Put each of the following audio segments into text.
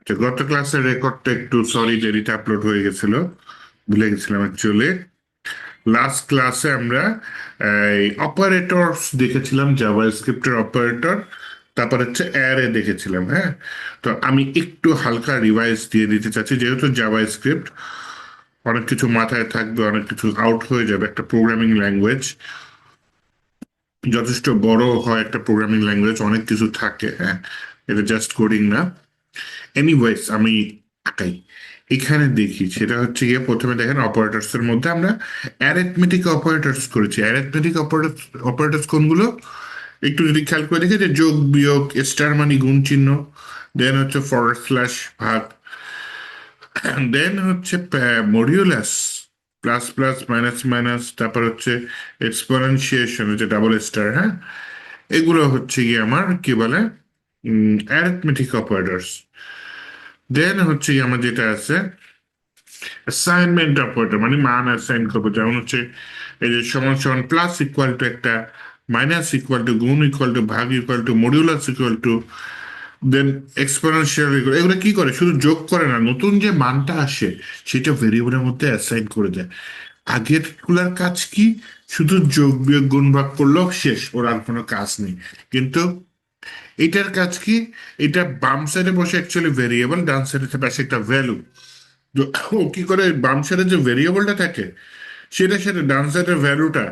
তো গত ক্লাসের রেকর্ডটা একটু সরি দেরিতে আপলোড হয়ে গেছিল, ভুলে গেছিলাম অ্যাকচুয়ালি। লাস্ট ক্লাসে আমরা অপারেটরস দেখেছিলাম, জাভা স্ক্রিপ্টের অপারেটর, তারপর হচ্ছে অ্যারে দেখেছিলাম। হ্যাঁ, তো আমি একটু হালকা রিভাইজ দিয়ে দিতে চাচ্ছি, যেহেতু জাভা স্ক্রিপ্ট অনেক কিছু মাথায় থাকবে, অনেক কিছু আউট হয়ে যাবে। একটা প্রোগ্রামিং ল্যাঙ্গুয়েজ যথেষ্ট বড় হয়, একটা প্রোগ্রামিং ল্যাঙ্গুয়েজ অনেক কিছু থাকে। হ্যাঁ, এটা জাস্ট কোডিং না। এনিওয়েজ আমি আঁকাই এখানে দেখি, সেটা হচ্ছে গিয়ে প্রথমে দেখেন অপারেটরস এর মধ্যে আমরা অ্যারিথমেটিক অপারেটরস করেছি। অ্যারিথমেটিক অপারেটরস কোনগুলো একটু যদি খেয়াল করে দেখি, যে যোগ বিয়োগ, স্টার মানে গুণ চিহ্ন, দেন হচ্ছে ফরওয়ার্ড স্ল্যাশ ভাগ, দেন হচ্ছে modulus, plus plus minus minus, তারপর হচ্ছে এক্সপোনেনশিয়েশন, হচ্ছে ডাবল স্টার। হ্যাঁ, এগুলো হচ্ছে গিয়ে আমার কি বলে অ্যারিথমেটিক অপারেটরস। দেন হচ্ছে গিয়ে আমার যেটা আছে অ্যাসাইনমেন্ট অপারেটর, মানে মান অ্যাসাইন করবো। যেমন হচ্ছে এই যে সমান সমান, প্লাস ইকুয়াল টু একটা, মাইনাস ইকুয়াল টু, গুণ ইকুয়াল টু, ভাগ equal to, modulus equal to, then exponential equal. এগুলো কি করে? শুধু যোগ করে না, নতুন যে মানটা আসে সেটা ভেরিয়েবলের মধ্যে অ্যাসাইন করে দেয়। আগের গুলার কাজ কি? শুধু যোগ বিয়োগ গুণ ভাগ করলেও শেষ, ওর আর কোনো কাজ নেই। কিন্তু এটার কাজ কি? এটা বাম সাইডে বসে অ্যাকচুয়ালি ভেরিয়েবল, ডান সাইডে পাশে একটা ভ্যালু। ও কি করে, বাম সাইডে যে ভেরিয়েবলটা থাকে সেটা সেটা ডান সাইডের ভ্যালুটা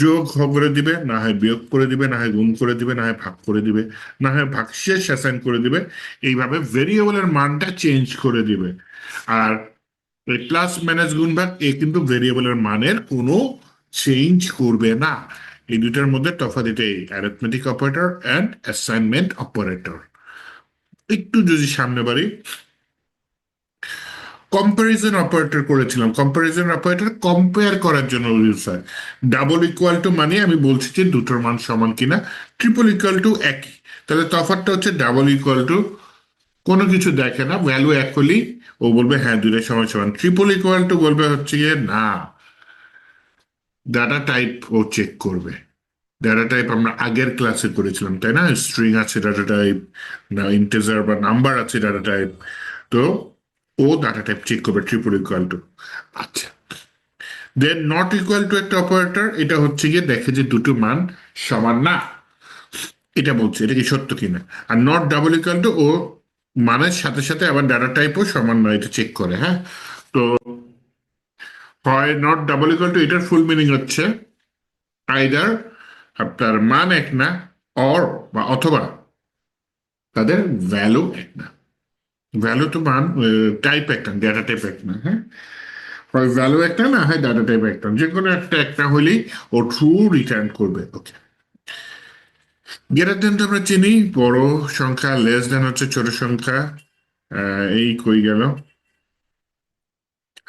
যোগ করে দিবে, না হয় বিয়োগ করে দিবে, না হয় গুণ করে দিবে, না হয় ভাগ করে দিবে, না হয় ভাগশেষ অ্যাসাইন করে দিবে। এইভাবে ভেরিয়েবলের মানটা চেঞ্জ করে দিবে। আর এই প্লাস মাইনাস গুণ ভাগ কিন্তু ভেরিয়েবলের মানের কোনো চেঞ্জ করবে না। এই দুইটার মধ্যে তফাৎ এটাই, arithmetic operator and assignment operator. একটু যদি সামনে বাড়ি, কম্পারিজন অপারেটর করেছিলাম। কম্পারিজন অপারেটর কম্পেয়ার করার জন্য ইউজ হয়। ডাবল ইকুয়াল টু মানে আমি বলছি যে দুটোর মান সমান কিনা, ট্রিপল ইকুয়াল টু একই। তাহলে তফাৎটা হচ্ছে ডাবল ইকুয়াল টু কোনো কিছু দেখে না, ভ্যালু এক হলেই ও বলবে হ্যাঁ দুটোর সমান সমান। ট্রিপল ইকুয়াল টু বলবে হচ্ছে গিয়ে না, ডাটা টাইপ ও চেক করবে। ডাটা টাইপ আমরা আগের ক্লাসে করেছিলাম, তাই না? স্ট্রিং আছে ডাটা টাইপ, না ইন্টিজার বা নাম্বার আছে ডাটা টাইপ। তো ও ডাটা টাইপ চেক করবে ট্রিপল ইকুয়াল টু। আচ্ছা, দেন নট ইকুয়াল টু একটা অপারেটর, এটা হচ্ছে গিয়ে দেখে যে দুটো মান সমান না, এটা বলছে এটা কি সত্য কিনা। আর নট ডাবল ইকুয়াল টু, ও মানের সাথে সাথে আবার ডাটা টাইপও সমান নয়, এটা চেক করে। হ্যাঁ, তো হয় নট ডাবল ইকুয়াল টু, এটার ফুল মিনিং হচ্ছে আইদার আপনার মান এক না, অর বা অথবা তাদের ভ্যালু এক না। ভ্যালু তো মান, টাইপ একটা, ডাটা টাইপ এক না। হ্যাঁ, হয় ভ্যালু একটা, না হয় ডাটা টাইপ একটা, যে কোনো একটা একটা হলেই ও ট্রু রিটার্ন করবে। ওকে, গ্রেটার দেন তো আমরা চিনি, বড় সংখ্যা, লেস দেন হচ্ছে ছোট সংখ্যা। এই কই গেল,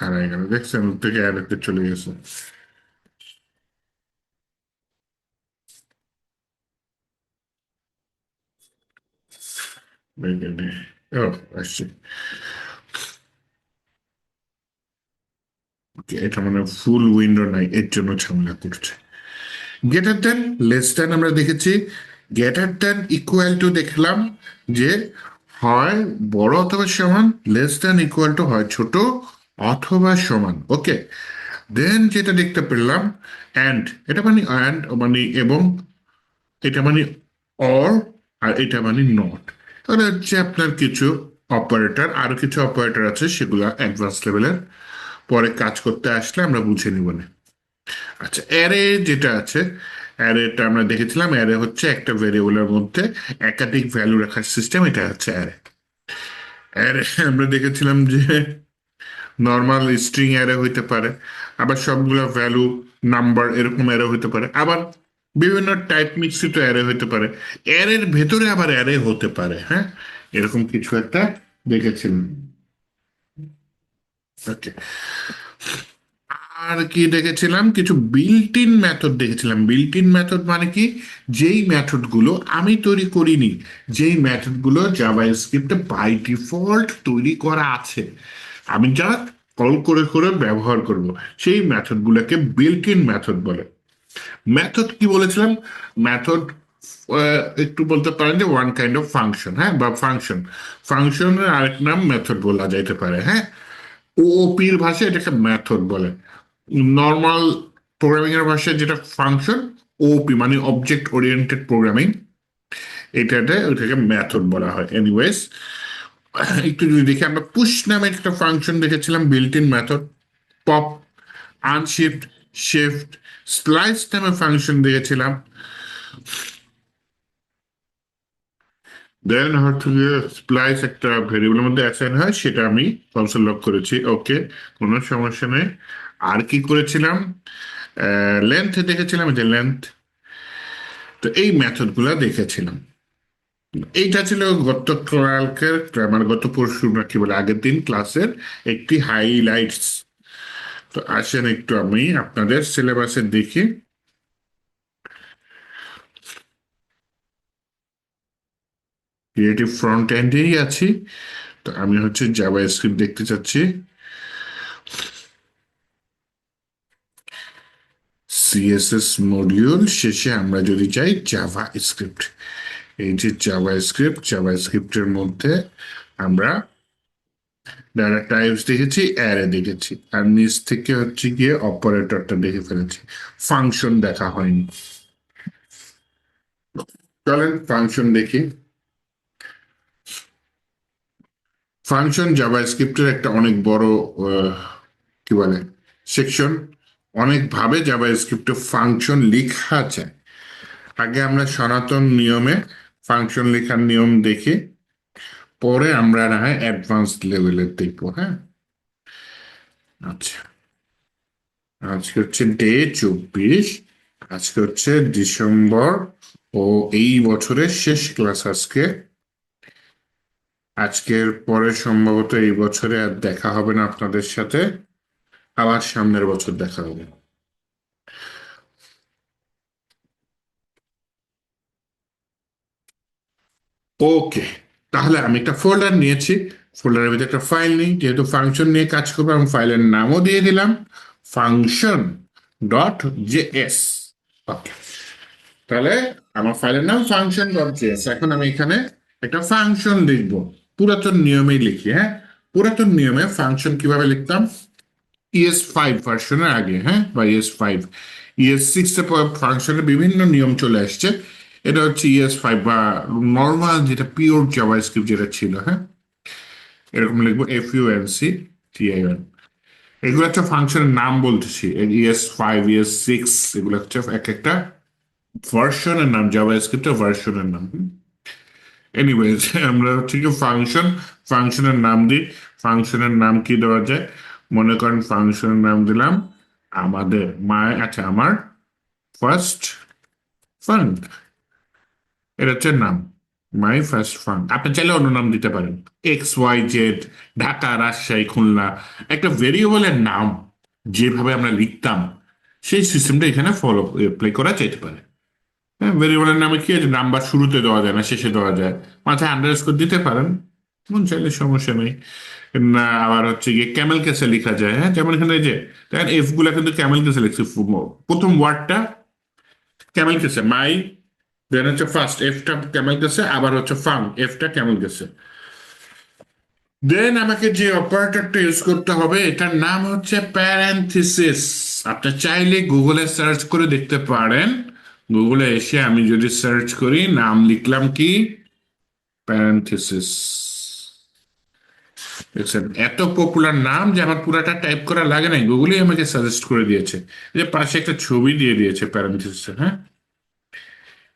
হারাই গেল, দেখছেন ওর থেকে আরেকটা চলে গেছে। ও, আসছে। ওকে, এটা মানে ফুল উইন্ডো নাই, এর জন্য ঝামেলা করছে। গ্রেটার দেন, লেস দেন আমরা দেখেছি। গ্রেটার দেন ইকুয়াল টু দেখলাম যে হয় বড় অথবা সমান, লেস দেন ইকুয়াল টু হয় ছোট অথবা সমান। ওকে, দেন যেটা দেখতে পেলাম অ্যান্ড, এটা মানে অ্যান্ড মানে এবং, এটা মানে অর, আর এটা মানে নট। তাহলে হচ্ছে আপনার কিছু অপারেটর, আরো কিছু অপারেটর আছে, সেগুলো অ্যাডভান্স লেভেলের, পরে কাজ করতে আসলে আমরা বুঝে নিব না। আচ্ছা, অ্যারে যেটা আছে, অ্যারেটা আমরা দেখেছিলাম, অ্যারে হচ্ছে একটা ভেরিয়েবলের মধ্যে একাধিক ভ্যালু রাখার সিস্টেম, এটা হচ্ছে অ্যারে। অ্যারে আমরা দেখেছিলাম যে নর্মাল স্ট্রিং অ্যারে হইতে পারে, আবার সবগুলো ভ্যালু, নাম্বার এরকম অ্যারে হইতে পারে, আবার বিভিন্ন টাইপ মিশ্রিত অ্যারে হইতে পারে। অ্যারের ভেতরে আবার অ্যারে হতে পারে। হ্যাঁ, এরকম কিছু একটা দেখেছিলাম। ওকে, আর কি দেখেছিলাম? কিছু বিল্ট ইন মেথড দেখেছিলাম। বিল্ট ইন মেথড মানে কি? যেই মেথড গুলো আমি তৈরি করিনি, যেই মেথড গুলো জাভা স্ক্রিপ্টে বাই ডিফল্ট তৈরি করা আছে, আমি যা কল করে করে ব্যবহার করব, সেই মেথড গুলোকে বিল্ট ইন মেথড বলে। মেথড কি বলেছিলাম? মেথড একটু বলতে পারেন যে ওয়ান কাইন্ড অফ ফাংশন, হ্যাঁ, বা ফাংশন। ফাংশনের আরেক নাম মেথড বলা যাইতে পারে, হ্যাঁ। ওপির ভাষায় এটাকে মেথড বলে। নর্মাল প্রোগ্রামিং এর ভাষায় যেটা ফাংশন, ওপি মানে অবজেক্ট ওরিয়েন্টেড প্রোগ্রামিং, এটাতে ওইটাকে মেথড বলা হয়। এনিওয়েজ, একটু যদি দেখি, আমরা পুশ নামে একটা ফাংশন দেখেছিলাম, built in method. Pop, unshift, shift, splice নামে ফাংশন দেখেছিলাম। দেন হচ্ছে গিয়ে স্প্লাইস একটা ভেরিয়েবলের মধ্যে অ্যাসাইন হয়, সেটা আমি কনসোল লগ করেছি। ওকে, কোনো সমস্যা নেই। আর কি করেছিলাম? লেন্থ দেখেছিলাম, যে লেন্থ। তো এই মেথড গুলা দেখেছিলাম। এইটা ছিল গতকালকের, মানে গত পরশু না কি বলে, আগের দিন ক্লাসের একটি হাইলাইটস। তো আসেন একটু আমি আপনাদের সিলেবাসে দেখি। ক্রিয়েটিভ ফ্রন্ট এন্ডেই আছি। তো আমি হচ্ছে জাভা স্ক্রিপ্ট দেখতে চাচ্ছি। সিএসএস মডিউল শেষে আমরা যদি যাই জাভা স্ক্রিপ্ট, এই যে জাভা স্ক্রিপ্ট, জাভা স্ক্রিপ্টের মধ্যে আমরা ডাটা টাইপস দেখেছি, অ্যারে দেখেছি, আর নিচ থেকে হচ্ছে গিয়ে অপারেটরটা দেখে ফেলেছি। ফাংশন দেখা হয়নি। চলেন ফাংশন দেখি। ফাংশন জাভাস্ক্রিপ্টের একটা অনেক বড় কি বলে সেকশন। অনেকভাবে জাভাস্ক্রিপ্টে ফাংশন লেখা যায়। আগে আমরা সনাতন নিয়মে ফাংশন লেখার নিয়ম দেখি, পরে আমরা না হয় অ্যাডভান্স লেভেলের দেখবো, হ্যাঁ। আচ্ছা, আজকে হচ্ছে ডে 24। আজকে হচ্ছে ডিসেম্বর, ও এই বছরের শেষ ক্লাস আজকে। আজকের পরে সম্ভবত এই বছরে আর দেখা হবে না আপনাদের সাথে, আবার সামনের বছর দেখা হবে। ওকে, তাহলে আমি একটা ফোল্ডার নিয়েছি। ফোল্ডারের ভিতরে একটা ফাইল নিই, যেহেতু ফাংশন নিয়ে কাজ করবো আমি ফাইলের নামও দিয়ে দিলাম, ফাংশন ডট জেএস। ওকে, তাহলে আমার ফাইলের নাম ফাংশন ডট জেএস। এখন আমি এখানে একটা ফাংশন লিখবো, পুরাতন নিয়মেই লিখি, হ্যাঁ। পুরাতন নিয়মে ফাংশন কিভাবে লিখতাম? ES5 ভার্সনের আগে, হ্যাঁ, বা ES5, ES6 এ ফাংশনের বিভিন্ন নিয়ম চলে আসছে। এটা হচ্ছে ES5 বা নর্মাল যেটা পিওর জাভাস্ক্রিপ্ট যেটা ছিল, হ্যাঁ। এরকম লিখবো FUNCTION। এগুলো হচ্ছে ফাংশনের নাম বলতেছি। ES5, ES6 এগুলো হচ্ছে এক একটা ভার্সনের নাম, জাভাস্ক্রিপ্টের ভার্সনের নাম। এনিওয়েজ, আমরা হচ্ছে কি ফাংশন, ফাংশনের নাম দিই। ফাংশনের নাম কি দেওয়া যায়? মনে করেন ফাংশনের নাম দিলাম আমাদের আচ্ছা, আমার ফার্স্ট ফান্ড, এটা হচ্ছে নাম, মাই ফার্স্ট ফান্ড। আপনি চাইলে অন্য নাম দিতে পারেন, XYZ, ঢাকা, রাজশাহী, খুলনা। একটা ভেরিয়েবলের নাম যেভাবে আমরা লিখতাম, সেই সিস্টেমটা এখানে ফলো প্লে করা যেতে পারে। হ্যাঁ, ভেরিয়েবলের নামে কি আছে, নাম্বার শুরুতে দেওয়া যায় না শেষে দেওয়া যায়, মাথায় আন্ডারস্কোর দিতে পারেন, মন চাইলে সমস্যা নেই। না, আবার হচ্ছে গিয়ে ক্যামেল কেসে লেখা যায়, হ্যাঁ, যেমন এখানে এই যে দেখেন এফ গুলা কিন্তু ক্যামেল কেসে লিখছি। প্রথম ওয়ার্ডটা ক্যামেল কেসে, মাই, দেন হচ্ছে ফার্স্ট এফটা ক্যামেল কেসে, আবার হচ্ছে ফাং এফটা ক্যামেল কেসে। দেন আমাকে যে অপারেটরটা ইউজ করতে হবে এটার নাম হচ্ছে প্যারেনথিসিস। আপনি চাইলে গুগলে সার্চ করে দেখতে পারেন। গুগলে এসে আমি যদি সার্চ করি, নাম লিখলাম কি, প্যারেনথিসিস। দেখছেন, এত পপুলার নাম যে আমার পুরাটা টাইপ করা লাগে নাই, গুগলই আমাকে সাজেস্ট করে দিয়েছে। যে পাশে একটা ছবি দিয়ে দিয়েছে প্যারেনথিসিস, হ্যাঁ।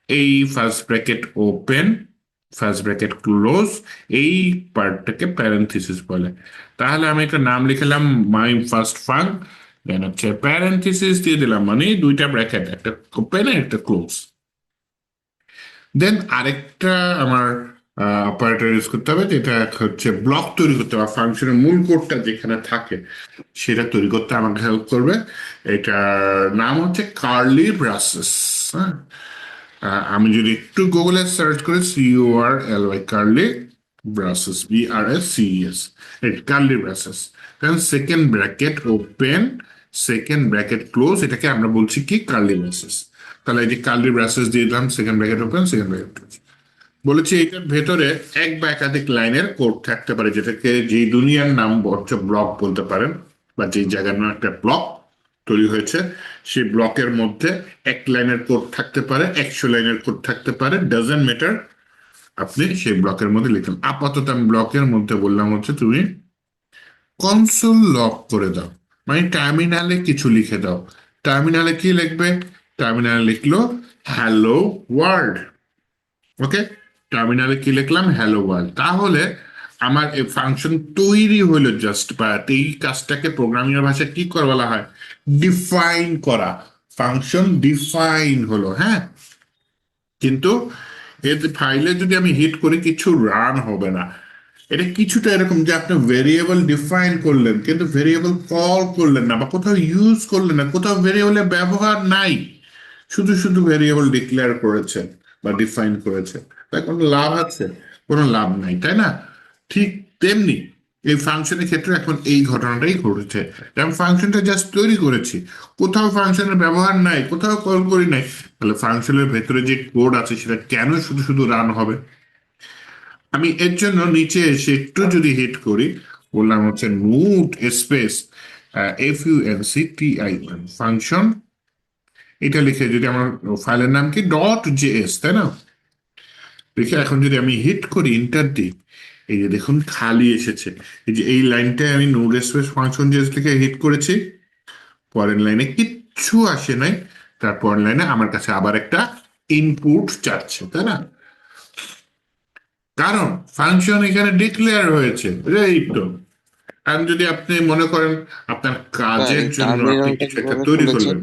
এই first bracket open, first bracket close, এই পার্টটাকে প্যারেনথিসিস বলে। তাহলে আমি একটা নাম লিখলাম, মাই ফার্স্ট ফাং, দেন হচ্ছে প্যারেনথিসিস দিয়ে দিলাম, মানে দুইটা ব্র্যাকেট, একটা ওপেন একটা ক্লোজ। দেন আরেকটা আমার অপারেটর ইউজ করতে হবে, যেটা হচ্ছে ব্লক তৈরি করতে হবে, ফাংশনের মূল কোডটা যেখানে থাকে সেটা তৈরি করতে আমাকে হেল্প করবে। এটার নাম হচ্ছে কার্লি ব্রাসেস, হ্যাঁ। আমি যদি একটু গুগলে সার্চ করি, CURLY, কার্লি ব্রাসেস, BRACES, কার্লি ব্রাসেস, কারণ second bracket open, second bracket close, এটাকে আমরা বলছি কি কার্লি ব্রাসেস। তাহলে এই যে কার্লি ব্রাসেস দিয়ে দিলাম, second bracket open, second bracket close. বলেছি এটার ভেতরে এক বা একাধিক লাইনের কোড থাকতে পারে, যেটাকে যে দুনিয়ার নাম হচ্ছে ব্লক বলতে পারেন, বা যে জায়গার নাম একটা ব্লক তৈরি হয়েছে, সেই ব্লকের মধ্যে এক লাইনের কোড থাকতে পারে, 100 লাইনের কোড থাকতে পারে, ডাজন্ট ম্যাটার। আপনি সেই ব্লকের মধ্যে লিখলেন। আপাতত আমি ব্লকের মধ্যে বললাম হচ্ছে তুমি কনসোল লক করে দাও, মানে টার্মিনালে কিছু লিখে দাও। টার্মিনালে কি লিখবে? টার্মিনালে লিখলো হ্যালো ওয়ার্ল্ড। ওকে, টার্মিনালে কি লিখলাম? Hello world. তাহলে আমার এই ফাংশন তৈরি হইলো জাস্ট, বা এই কাজটাকে প্রোগ্রামিং এর ভাষায় কি করে বলা হয়? ডিফাইন করা। ফাংশন ডিফাইন হলো, হ্যাঁ। কিন্তু এর ফাইলে যদি আমি হিট করি, কিছু রান হবে না। এটা কিছুটা এরকম যে আপনি ভেরিয়েবল ডিফাইন করলেন কিন্তু ভেরিয়েবল কল করলেন না, বা কোথাও ইউজ করলেন না, কোথাও ভেরিয়েবলের ব্যবহার নাই, শুধু শুধু ভেরিয়েবল ডিক্লেয়ার করেছেন বা ডিফাইন করেছেন। তাই কোনো লাভ আছে? কোনো লাভ নাই, তাই না? ঠিক তেমনি এই ফাংশনের ক্ষেত্রে এখন এই ঘটনাটাই ঘটেছে। আমি ফাংশনটা জাস্ট তৈরি করেছি, কোথাও ফাংশনের ব্যবহার নাই, কোথাও কল করি নাই, তাহলে ফাংশনের ভেতরে যে কোড আছে সেটা কেন শুধু শুধু রান হবে? আমি এর জন্য নিচে এসে একটু যদি হিট করি, বললাম হচ্ছে নুট স্পেস FUNCTION ফাংশন, এটা লিখে যদি আমার ফাইলের নাম কি .js, তাই না? লিখে এখন যদি আমি হিট করি, ইন্টার দিই, এই যে দেখুন খালি এসেছে। এই যে এই লাইনটায় আমি নোড স্পেস ফাংশন জেস লিখে হিট করেছি, পরের লাইনে কিচ্ছু আসে নাই, তারপর লাইনে আমার কাছে আবার একটা ইনপুট চাচ্ছে, তাই না? কারণ ফাংশন এখানে ডিক্লেয়ার হয়েছে, এই তো। আর যদি আপনি মনে করেন আপনার স্যার কাজের এই জন্য আপনি টার্মিনালটা কিছু একটা কিভাবে তৈরি খুলেছেন? করলেন,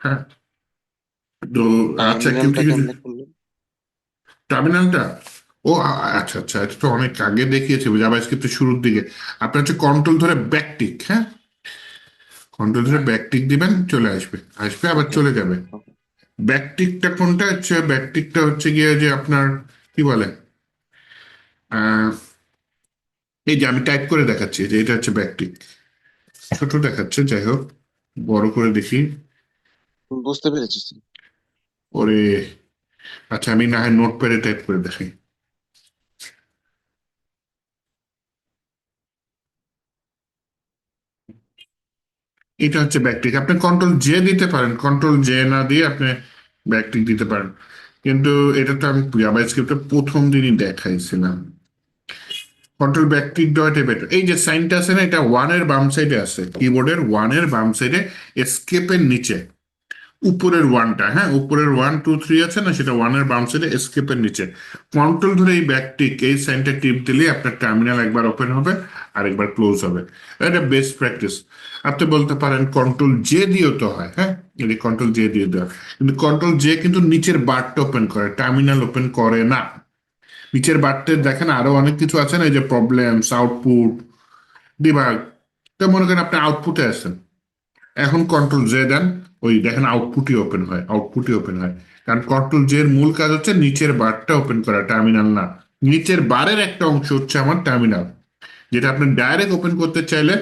হ্যাঁ, তো আচ্ছা, কেউ টার্মিনালটা কি কিছু কেমনে খুললেন? টার্মিনালটা, ও আচ্ছা আচ্ছা, এটা তো অনেক আগে দেখিয়েছে জাভাস্ক্রিপ্টের শুরুর দিকে। আপনার হচ্ছে কন্ট্রোল ধরে ব্যাকটিক, হ্যাঁ, কন্ট্রোল ধরে ব্যাকটিক দিবেন, চলে আসবে, আসবে আবার ওকে, চলে যাবে। ওকে। ব্যাকটিকটা কোনটা হচ্ছে? ব্যাকটিকটা হচ্ছে গিয়ে যে আপনার কি বলে, আহ এই যে আমি টাইপ করে দেখাচ্ছি যে এটা হচ্ছে ব্যাকটিক। ছোট দেখাচ্ছে, যাই হোক, বড় করে দেখি। বুঝতে পেরেছি স্যার। ওরে, আচ্ছা আমি না হয় নোট প্যাডে টাইপ করে দেখাই। এটা হচ্ছে ব্যাকটিক। আপনি কন্ট্রোল জে দিতে পারেন, কন্ট্রোল জে না দিয়ে আপনি ব্যাকটিক দিতে পারেন, কিন্তু এটা তো আমি জাভাস্ক্রিপ্টে প্রথম দিনই দেখাইছিলাম। Control backtick dot a better, এই যে সাইনটা আছে না, এটা ওয়ানের বাম সাইডে আছে, কিবোর্ডের ওয়ানের বাম সাইডে, এসকেপের নিচে উপরের ওয়ানটা, হ্যাঁ, উপরের 1 2 3 আছে না, সেটা ওয়ানের বাম সাইডে এসকেপের নিচে কন্ট্রোল ধরে এই ব্যাকটিক এই সাইনটা টিপ দিলে আপনার টার্মিনাল একবার ওপেন হবে আর একবার ক্লোজ হবে। এটা বেস্ট প্র্যাকটিস। আপনি বলতে পারেন কন্ট্রোল জে দিয়েও তো হয়, হ্যাঁ, এই কন্ট্রোল জে দিয়ে দেওয়া, কিন্তু কন্ট্রোল জে কিন্তু নিচের বারটা ওপেন করে, টার্মিনাল ওপেন করে না। নিচের বারতে দেখেন আরো অনেক কিছু আছে না, এই যে প্রবলেমস, আউটপুট, ডিবাগ। তো মনে করেন আপনি আউটপুটে আছেন, এখন কন্ট্রোল জে দেন, ওই দেখেন আউটপুটই ওপেন হয়, আউটপুটই ওপেন হয়। কারণ কন্ট্রোল জে এর মূল কাজ হচ্ছে নিচের বারটা ওপেন করা, টার্মিনাল না। নিচের বারের একটা অংশ হচ্ছে আমার টার্মিনাল, যেটা আপনি ডাইরেক্ট ওপেন করতে চাইলে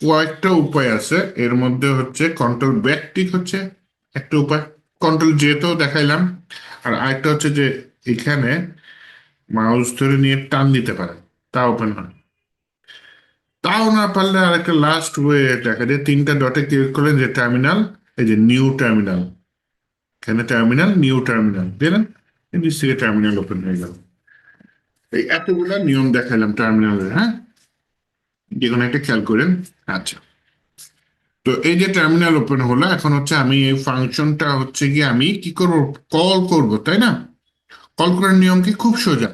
কয়েকটা উপায় আছে, এর মধ্যে হচ্ছে কন্ট্রোল ব্যাকটিক হচ্ছে একটা উপায়, কন্ট্রোল জে তো দেখাইলাম। আর আরেকটা হচ্ছে যে এখানে মাউস ধরে নিয়ে টান দিতে পারেন, তা ওপেন হয়। তাও না পারলে আরেকটা লাস্ট ওয়ে দেখা যায়, 3টা ডটে ক্লিক করলেন যে টার্মিনাল, এই যে নিউ টার্মিনাল, এখানে টার্মিনাল, নিউ টার্মিনাল দিলেন, নিচ থেকে টার্মিনাল ওপেন হয়ে গেল। এই এতগুলা নিয়ম দেখালাম টার্মিনালের, হ্যাঁ, যে কোনো একটা খেয়াল করেন। আচ্ছা, তো এই যে টার্মিনাল ওপেন হলো, এখন হচ্ছে আমি এই ফাংশনটা হচ্ছে গিয়ে আমি কি করবো? কল করব, তাই না? কল করার নিয়ম কি? খুব সোজা।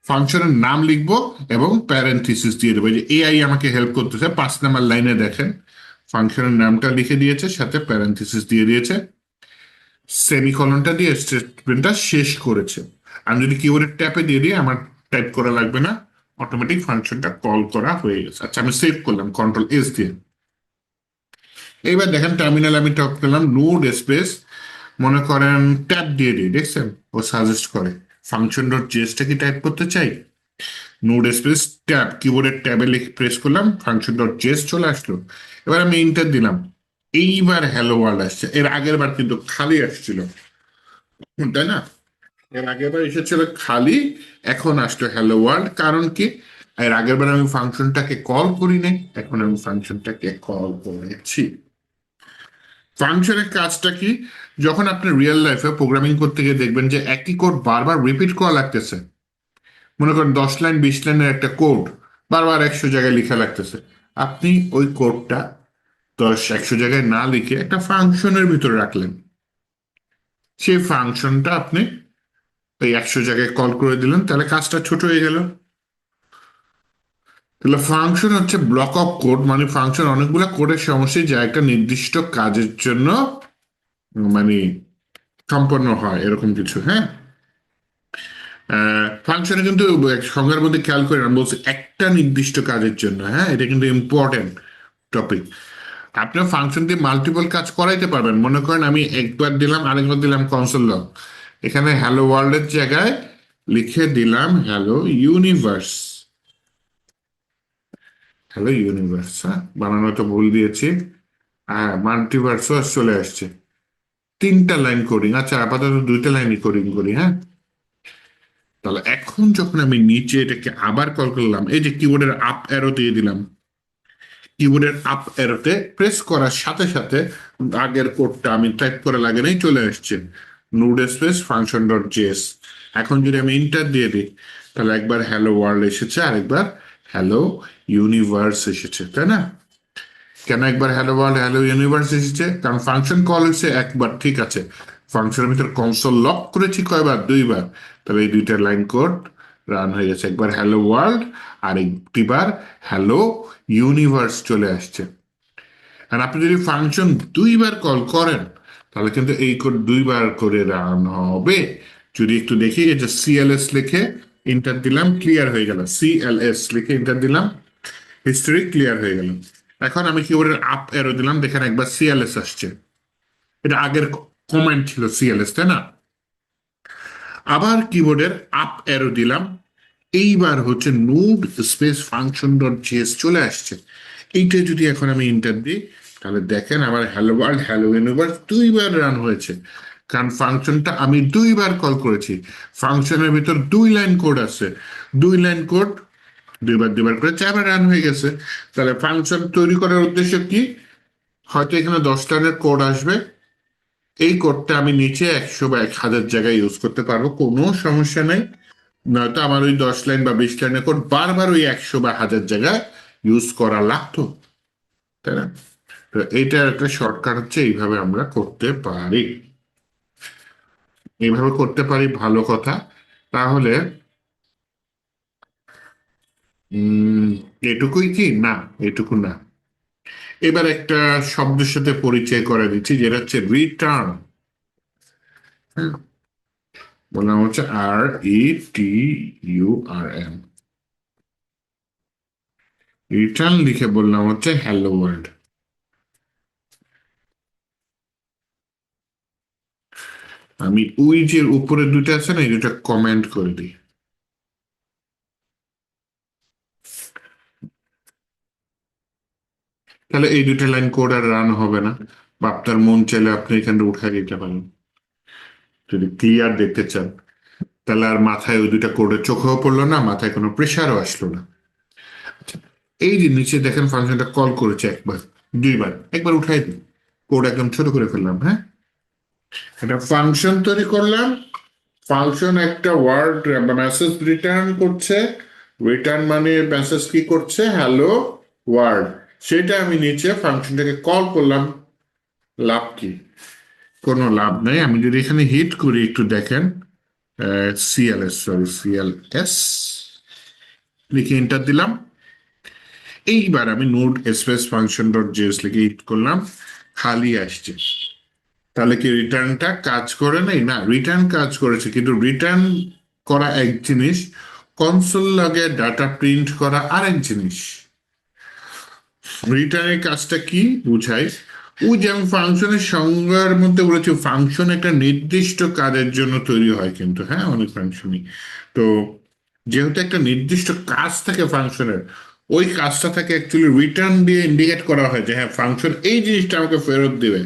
ফাংশনের নাম লিখবো এবং প্যারেন্থিসিস দিয়ে দেবো। এই যে এআই আমাকে হেল্প করতেছে, 5 নম্বর লাইনে দেখেন ফাংশনের নামটা লিখে দিয়েছে, সাথে প্যারেন্থিসিস দিয়ে দিয়েছে, সেমিকলনটা দিয়ে স্টেটমেন্টটা শেষ করেছে। আমি যদি কিবোর্ডের ট্যাপে দিয়ে দিই, আমার টাইপ করা লাগবে না, অটোমেটিক ফাংশনটা কল করা হয়ে গেছে। আচ্ছা, আমি সেভ করলাম কন্ট্রোল এস দিয়ে। এইবার দেখেন টার্মিনাল আমি টপ করলাম নোড স্পেস, মনে করেন ট্যাব দিয়ে দিই, দেখছেন ও সাজেস্ট করে ফাংশন ডট জেএসটা কি টাইপ করতে চাই, নোড স্পেস ট্যাব, কিবোর্ডের ট্যাবে লিখে প্রেস করলাম, ফাংশন ডট জেএস চলে আসলো। এবার আমি ইন্টার দিলাম, এইবার হ্যালো ওয়ার্ল্ড আসছে, এর আগের বার কিন্তু খালি আসছিল, তাই না? এর আগের বার এসেছিল খালি, এখন আসলো হ্যালো ওয়ার্ল্ড। কারণ কি? এর আগের বার আমি ফাংশনটাকে কল করি নাই, এখন আমি ফাংশনটাকে কল করেছি। ফাংশনের কাজটা কি? যখন আপনি রিয়েল লাইফে প্রোগ্রামিং করতে গিয়ে দেখবেন যে একই কোড বারবার রিপিট করা লাগতেছে, মনে করেন 10 লাইন 20 লাইনের একটা কোড বারবার 100 জায়গায় লেখা লাগতেছে, আপনি ওই কোডটা 100 জায়গায় না লিখে একটা ফাংশনের ভিতরে রাখলেন। সেই ফাংশনটা আপনি ওই 100 জায়গায় কল করে দিলেন, তাহলে কাজটা ছোট হয়ে গেল। তাহলে ফাংশন হচ্ছে ব্লক অফ কোড, মানে ফাংশন অনেকগুলো কোডের সমষ্টি যা একটা নির্দিষ্ট কাজের জন্য মানে সম্পন্ন হয়, এরকম কিছু। হ্যাঁ, ফাংশনে কিন্তু সংজ্ঞার মধ্যে খেয়াল করে আমি বলছি একটা নির্দিষ্ট কাজের জন্য। হ্যাঁ, এটা কিন্তু ইম্পর্টেন্ট টপিক। আপনার ফাংশন দিয়ে মাল্টিপল কাজ করাইতে পারবেন। মনে করেন আমি একবার দিলাম, আরেকবার দিলাম কনসোল লগ, এখানে হ্যালো ওয়ার্ল্ডের জায়গায় লিখে দিলাম হ্যালো ইউনিভার্স। হ্যালো ইউনিভার্স, হ্যাঁ বানানো তো ভুল দিয়েছি। হ্যাঁ, মাল্টিভার্সও চলে আসছে। 3টা লাইন কোডিং, আচ্ছা আপাতত 2টা লাইনই কোডিং করি। হ্যাঁ, তাহলে এখন যখন আমি নিচে এটাকে আবার কল করলাম, এই যে কিবোর্ডের আপ অ্যারো দিয়ে দিলাম, কিবোর্ডের আপ অ্যারোতে প্রেস করার সাথে সাথে আগের কোডটা আমি টাইপ করে লাগে নাই, চলে আসছে nude space function dot JS. এখন যদি আমি ইন্টার দিয়ে দিই, তাহলে একবার হ্যালো ওয়ার্ল্ড এসেছে, আরেকবার হ্যালো ইউনিভার্স এসেছে, তাই না? কেন একবার হ্যালো ওয়ার্ল্ড হ্যালো ইউনিভার্স এসেছে? কারণ ফাংশন কল হয়েছে একবার, ঠিক আছে। ফাংশনের ভিতর কনসোল লক করেছি কয়বার? 2বার। তাহলে এই 2টা লাইন কোড রান হয়ে গেছে, একবার হ্যালো ওয়ার্ল্ড আর একটিবার হ্যালো ইউনিভার্স চলে আসছে। আর আপনি যদি ফাংশন 2বার কল করেন, তাহলে কিন্তু এই কোড 2বার করে রান হবে। যদি একটু দেখি, এই যে সিএলএস লিখে ইন্টার দিলাম, ক্লিয়ার হয়ে গেল। সিএলএস লিখে ইন্টার দিলাম, হিস্টোরি ক্লিয়ার হয়ে গেল। এখন আমি কিবোর্ডের আপ অ্যারো দিলাম, দেখেন একবার সিএলএস আসছে। এটা আগের কমেন্ট ছিল সিএলএস, তাই না? আবার কিবোর্ডের আপ অ্যারো দিলাম, এইবার হচ্ছে node space function dot JS চলে আসছে। এইটা যদি এখন আমি ইন্টার দিই, তাহলে দেখেন আমার হ্যালো ওয়ার্ল্ড হ্যালো ইউনিভার্স 2বার রান হয়েছে। কারণ ফাংশনটা আমি 2বার কল করেছি। ফাংশনের ভিতর 2 লাইন কোড আছে, 2 লাইন কোড 2বার করে 4বার রান হয়ে গেছে। তাহলে ফাংশন তৈরি করার উদ্দেশ্য কি? হয়তো এখানে 10 লাইনের কোড আসবে, এই কোডটা আমি নিচে 100 বা 1000 জায়গায় ইউজ করতে পারবো, কোনো সমস্যা নেই। নয়তো আমার ওই 10 লাইন বা 20 লাইনের কোড বারবার ওই 100 বা 1000 জায়গায় ইউজ করা লাগতো, তাই না? তো এইটার একটা শর্টকাট হচ্ছে এইভাবে আমরা করতে পারি। এইভাবে করতে পারি, ভালো কথা। তাহলে উম এটুকুই কি? না, এটুকু না। এবার একটা শব্দের সাথে পরিচয় করে দিচ্ছি, যেটা হচ্ছে রিটার্ন। বললাম হচ্ছে RETURN। রিটার্ন লিখে বললাম হচ্ছে হ্যালো ওয়ার্ল্ড। আমি ওই যে উপরে 2টা আছে না, এই 2টা কমেন্ট করে দিই। তাহলে এই 2টা লাইন কোড আর রান হবে না, বা আপনার মন চাইলে আপনি এখানে উঠাই দিতে পারেন যদি ক্লিয়ার দেখতে চান। তাহলে আর মাথায় ওই 2টা কোডের চোখেও পড়লো না, মাথায় কোনো প্রেশারও আসলো না। আচ্ছা, এই যে নিচে দেখেন ফাংশনটা কল করেছে একবার, 2বার, একবার উঠাই দিই, কোড একদম ছোট করে ফেললাম। হ্যাঁ, একটা ফাংশন তৈরি করলাম, ফাংশন একটা ওয়ার্ড বা মেসেজ রিটার্ন করছে। রিটার্ন মানে মেসেজ কি করছে? Hello world. সেটা আমি নিচে ফাংশনটাকে কল করলাম। লাভ কি? কোনো লাভ নেই। আমি যদি এখানে হিট করি, একটু দেখেন, সিএলএস, সরি সিএলএস লিখে এন্টার দিলাম। এইবার আমি node space function dot JS লিখে হিট করলাম, খালি আসছে। তাহলে কি রিটার্নটা কাজ করে নাই? না, রিটার্ন কাজ করেছে, কিন্তু রিটার্ন করা এক জিনিস, কনসোল লগে ডাটা প্রিন্ট করা আরেক জিনিস। রিটার্নের কাজটা কি বুঝাই? ওই যে আমি ফাংশনের সংজ্ঞার মধ্যে বলেছি, ফাংশন একটা নির্দিষ্ট কাজের জন্য তৈরি হয়, কিন্তু হ্যাঁ অনেক ফাংশনই তো, যেহেতু একটা নির্দিষ্ট কাজ থাকে ফাংশনের, ওই কাজটা থেকে অ্যাকচুয়ালি রিটার্ন দিয়ে ইন্ডিকেট করা হয় যে হ্যাঁ ফাংশন এই জিনিসটা আমাকে ফেরত দিবে।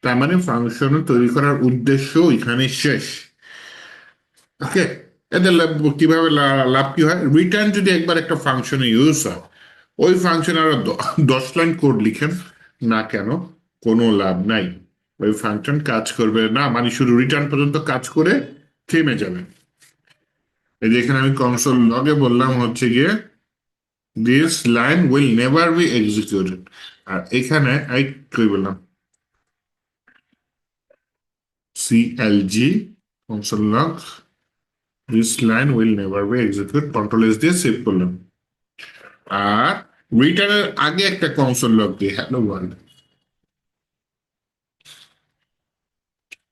তার মানে ফাংশন তৈরি করার উদ্দেশ্য এখানে শেষ। ওকে, এদের কিভাবে লাভ কি হয়, রিটার্ন যদি একবার একটা ফাংশনে ইউজ হয়, ওই ফাংশন আরো 10 লাইন কোড লিখেন না কেন, কোনো লাভ নাই। ওই ফাংশন কাজ করবে না, মানে শুধু রিটার্ন পর্যন্ত কাজ করে থেমে যাবে। এই যে এখানে আমি কনসোল লগে বললাম হচ্ছে গিয়ে this line will never be executed, আর এখানে এই কই বললাম CLG console log this line will never be execute, control S দিয়ে সেভ করলাম। আর রিটার্নের আগে একটা কনসোল লগ দিই হ্যালো ওয়ার্ল্ড,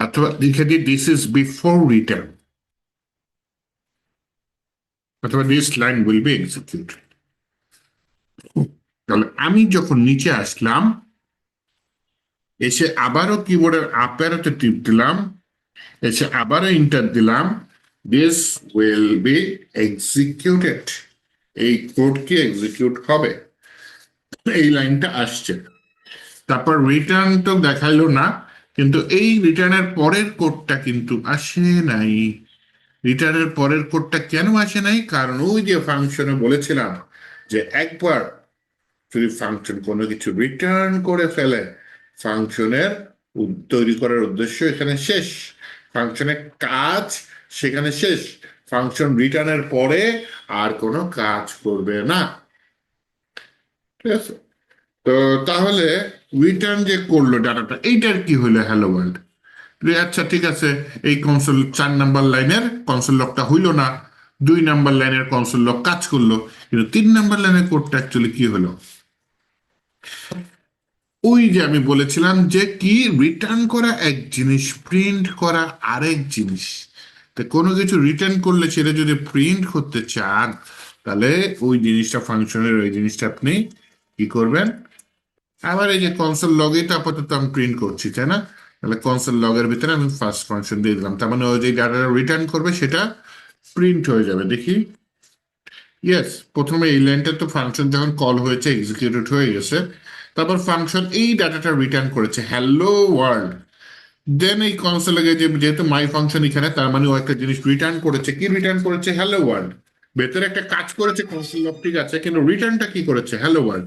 অথবা লিখে দিই দিস ইজ বিফোর রিটার্ন, অথবা this line will be executed. তাহলে আমি যখন নিচে আসলাম, এসে আবারও কিবোর্ডের আপ অ্যারোতে টিপ দিলাম, এসে আবারও ইন্টার দিলাম, দিস উইল বি এক্সিকিউটেড, এই কোড কি এক্সিকিউট হবে, এই লাইনটা আসছে। তারপর রিটার্ন তো দেখাইলো না, কিন্তু এই রিটার্নের পরের কোডটা কিন্তু আসে নাই। রিটার্নের পরের কোডটা কেন আসে নাই, কারণ ওই যে ফাংশনে বলেছিলাম যে একবার যদি ফাংশন কোনো কিছু রিটার্ন করে ফেলে, ফাংশনের তৈরি করার উদ্দেশ্য এখানে শেষ, ফাংশনের কাজ সেখানে শেষ, ফাংশন রিটার্নের পরে আর কোনো কাজ করবে না। ঠিক আছে, তো তাহলে রিটার্ন যে করলো ডাটাটা, এইটার কি হলো হ্যালো ওয়ার্ল্ড। আচ্ছা ঠিক আছে, এই কনসোল 4 নাম্বার লাইনের কনসোল লকটা হইলো না, 2 নাম্বার লাইনের কনসোল লক কাজ করলো, কিন্তু 3 নাম্বার লাইনের কোডটা অ্যাকচুয়ালি কি হলো। ওই যে আমি বলেছিলাম যে কি রিটার্ন করা এক জিনিস, প্রিন্ট করা আরেক জিনিস। তো কোনো কিছু রিটার্ন করলে সেটা যদি প্রিন্ট করতে চান, তাহলে ওই জিনিসটা ফাংশনের ওই জিনিসটা আপনি কি করবেন, আবার এই যে কনসোল লগেই তো আপাতত আমি প্রিন্ট করছি তাই না, তাহলে কনসোল লগের ভিতরে আমি ফার্স্ট ফাংশন দিয়ে দিলাম, তার মানে ওই যে ডাটাটা রিটার্ন করবে সেটা প্রিন্ট হয়ে যাবে। দেখি, ইয়েস, প্রথমে এই লাইনটা তো ফাংশন যখন কল হয়েছে এক্সিকিউটেড হয়ে গেছে, তারপর ফাংশন এই ডাটাটা রিটার্ন করেছে হ্যালো ওয়ার্ল্ড। দেন এই কনসোলে গিয়ে যেহেতু মাই ফাংশন এখানে, তার মানে ও একটা জিনিস রিটার্ন করেছে, কি রিটার্ন করেছে হ্যালো ওয়ার্ল্ড। ভেতরে একটা কাজ করেছে কনসোল লগ, ঠিক আছে, কিন্তু রিটার্নটা কি করেছে হ্যালো ওয়ার্ল্ড।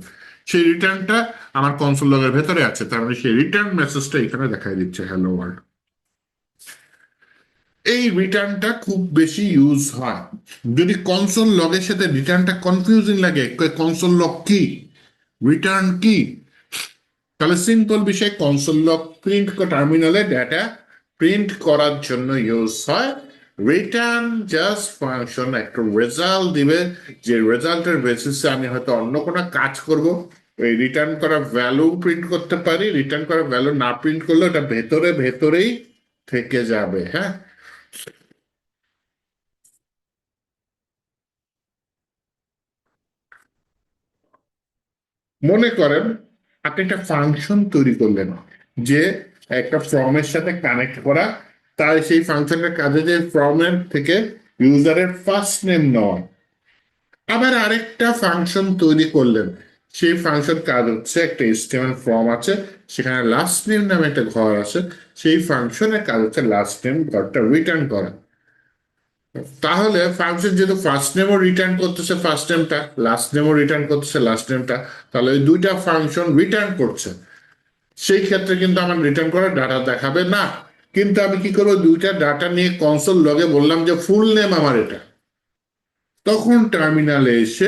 সেই রিটার্নটা আমার কনসোল লগের ভেতরে আছে, তার মানে সেই রিটার্ন মেসেজটা এখানে দেখাই দিচ্ছে হ্যালো ওয়ার্ল্ড। এই রিটার্নটা খুব বেশি ইউজ হয়। যদি কনসোল লগের সাথে রিটার্নটা কনফিউজিং লাগে, কনসোল লগ কি, রিটার্ন কি, তাহলে সিম্পল বিষয়, কনসোল লগ প্রিন্ট টার্মিনালে ডেটা প্রিন্ট করার জন্য ইউজ হয়। রিটার্ন জাস্ট ফাংশন একটা রেজাল্ট দিবে, যে রেজাল্টের বেসিসে আমি হয়তো অন্য কোনো কাজ করব, এই রিটার্ন করা ভ্যালু প্রিন্ট করতে পারি, রিটার্ন করা ভ্যালু না প্রিন্ট করলে ওটা ভেতরে ভেতরেই থেকে যাবে। হ্যাঁ, মনে করেন আপনি একটা ফাংশন তৈরি করলেন যে একটা ফর্মের সাথে কানেক্ট করা, তাই সেই ফাংশনের কাজে যে ফর্মের থেকে ইউজারের ফার্স্ট নেম নেওয়া। আবার আরেকটা ফাংশন তৈরি করলেন, সেই ফাংশন কাজ হচ্ছে একটা এইচটিএমএল ফর্ম আছে, সেখানে লাস্ট নেম নামে একটা ঘর আছে, সেই ফাংশনের কাজ হচ্ছে লাস্ট নেম ঘরটা রিটার্ন করা। তাহলে ফাংশন যেহেতু ফার্স্ট নেমও রিটার্ন করতেছে ফার্স্ট নেমটা, লাস্ট নেমও রিটার্ন করতেছে লাস্ট নেমটা, তাহলে ওই দুইটা ফাংশন রিটার্ন করছে, সেই ক্ষেত্রে কিন্তু আমার রিটার্ন করা ডাটা দেখাবে না। কিন্তু আমি কি করবো, দুইটা ডাটা নিয়ে কনসোল লগে বললাম যে ফুল নেম আমার এটা, তখন টার্মিনালে এসে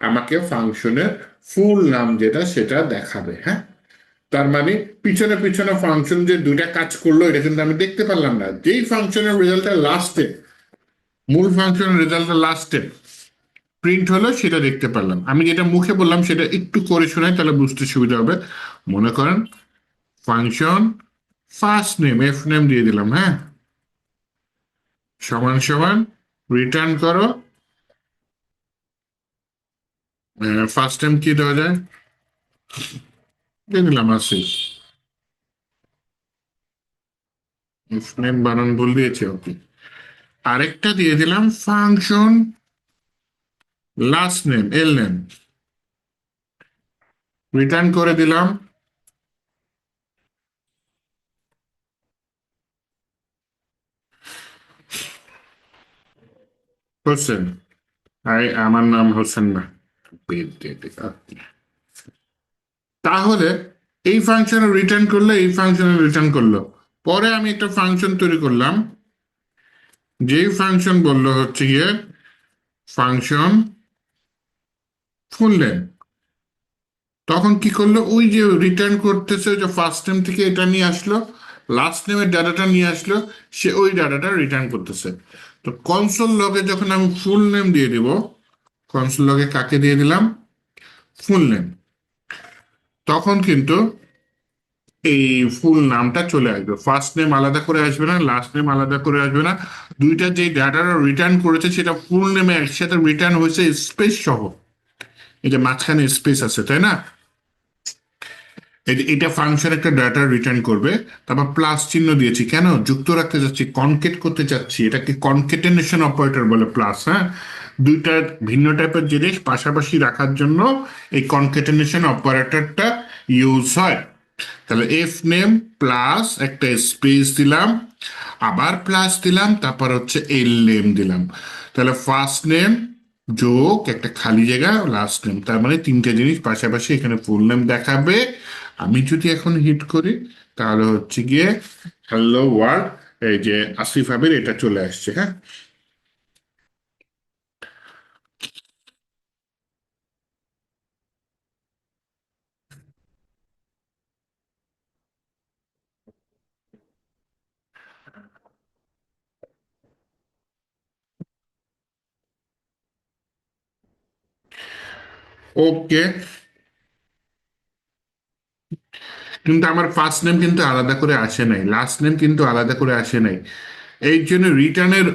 আমাকে ফাংশনের ফুল নাম যেটা সেটা দেখাবে। হ্যাঁ, তার মানে পিছনে পিছনে ফাংশন যে দুইটা কাজ করলো এটা কিন্তু আমি দেখতে পারলাম না, যেই ফাংশনের রেজাল্টটা লাস্টে, মূল ফাংশনের রেজাল্টটা লাস্টে প্রিন্ট হলো সেটা দেখতে পারলাম। আমি যেটা মুখে বললাম সেটা একটু করে শোনাই, তাহলে বুঝতে সুবিধা হবে। মনে করেন function first name F name দিয়ে দিলাম, হ্যাঁ, সমান সমান রিটার্ন করো, ফার্স্ট নেম কি দেওয়া যায়, দিয়ে দিলাম আসি, এফ নেম বানান ভুল দিয়েছি, ওকে। আরেকটা দিয়ে দিলাম ফাংশন লাস্ট নেম এল নেম রিটার্ন করে দিলাম। হোসেন, আমার নাম হোসেন না। তাহলে এই ফাংশনে রিটার্ন করলে এই ফাংশনে রিটার্ন করলো। পরে আমি একটা ফাংশন তৈরি করলাম, যেই ফাংশন বললো হচ্ছে গিয়ে ফাংশন ফুল নেম। তখন কি করলো, ওই যে রিটার্ন করতেছে ওই যে ফার্স্ট নেম থেকে এটা নিয়ে আসলো, লাস্ট নেমের ডাটাটা নিয়ে আসলো, সে ওই ডাটাটা রিটার্ন করতেছে। তো কনসোল লগে যখন আমি ফুল নেম দিয়ে দিব, কনসোল লগে কাকে দিয়ে দিলাম, ফুল নেম, তখন কিন্তু এই ফুল নামটা চলে আসবে। ফার্স্ট নেম আলাদা করে আসবে না, লাস্ট নেম আলাদা করে আসবে না। দুইটা যে ডাটাটা রিটার্ন করেছে সেটা ফুল নেমে একসাথে রিটার্ন হয়েছে স্পেস সহ। এই যে মাঝখানে স্পেস আছে, তাই না? এটা ফাংশন একটা ডাটা রিটার্ন করবে। তারপর প্লাস চিহ্ন দিয়েছি কেন, যুক্ত রাখতে যাচ্ছি, কনকেট করতে চাচ্ছি, এটাকে কনকেটেনেশন অপারেটর বলে প্লাস। হ্যাঁ, দুইটা ভিন্ন টাইপের জিনিস পাশাপাশি রাখার জন্য এই কনকেটেনেশন অপারেটরটা ইউজ হয়। তাহলে এফ নেম প্লাস একটা স্পেস দিলাম, আবার প্লাস দিলাম, তারপর হচ্ছে এল নেম দিলাম। তাহলে ফার্স্ট নেম যোগ একটা খালি জায়গা লাস্ট নেম, তার মানে তিনটে জিনিস পাশাপাশি এখানে ফুল নেম দেখাবে। আমি যদি এখন হিট করি তাহলে হচ্ছে গিয়ে হ্যালো ওয়ার্ল্ড, এই যে আসিফ আবির এটা চলে আসছে। হ্যাঁ, ওকে। কিন্তু আমার ফার্স্ট নেম কিন্তু আলাদা করে আসে নাই, লাস্ট নেম কিন্তু আলাদা করে আসে নাই। এই জন্য রিটার্নের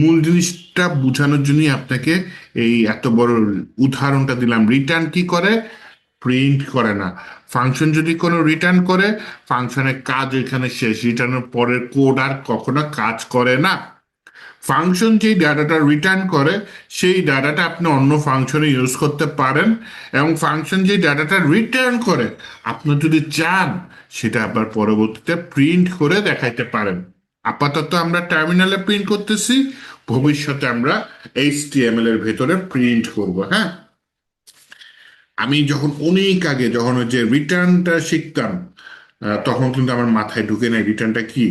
মূল জিনিসটা বোঝানোর জন্যই আপনাকে এই এত বড় উদাহরণটা দিলাম। রিটার্ন কি করে, প্রিন্ট করে না। ফাংশন যদি কোনো রিটার্ন করে, ফাংশনের কাজ এখানে শেষ, রিটার্নের পরের কোড আর কখনো কাজ করে না। ফাংশন যেই ডাটাটা রিটার্ন করে সেই ডাটাটা আপনি অন্য ফাংশনে ইউজ করতে পারেন, এবং ফাংশন যে ডাটাটা রিটার্ন করে আপনি যদি চান সেটা আবার পরবর্তীতে প্রিন্ট করে দেখাইতে পারেন। আপাতত আমরা টার্মিনালে প্রিন্ট করতেছি, ভবিষ্যতে আমরা এইচটিএমএল এর ভেতরে প্রিন্ট করব। হ্যাঁ, আমি যখন অনেক আগে যখন ওই যে রিটার্নটা শিখতাম, তখন কিন্তু আমার মাথায় ঢুকে নাই রিটার্নটা কি।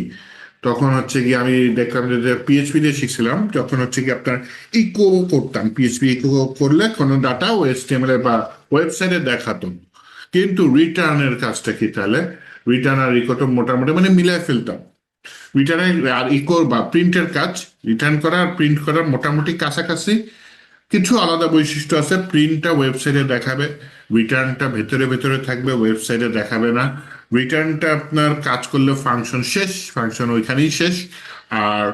তখন হচ্ছে কি আমি দেখলাম যে পিএইচপি দিয়ে শিখছিলাম, যখন হচ্ছে কি আপনার ইকো করতাম, পিএইচপি ইকো করলে কোনো ডাটা ওএসটিএমএল বা ওয়েবসাইটে দেখাতো। কিন্তু রিটার্নের কাজটা কি তাহলে, রিটার্ন আর ইকোটা মোটামুটি মানে মিলাই ফেলতাম। রিটার্নের আর ইকোর বা প্রিন্টের কাজ, রিটার্ন করা আর প্রিন্ট করার মোটামুটি কাছাকাছি। কিছু আলাদা বৈশিষ্ট্য আছে, প্রিন্টটা ওয়েবসাইটে দেখাবে, রিটার্নটা ভেতরে ভেতরে থাকবে, ওয়েবসাইটে দেখাবে না। রিটার্নটা আপনার কাজ করলে ফাংশন শেষ, ফাংশন ওইখানেই শেষ। আর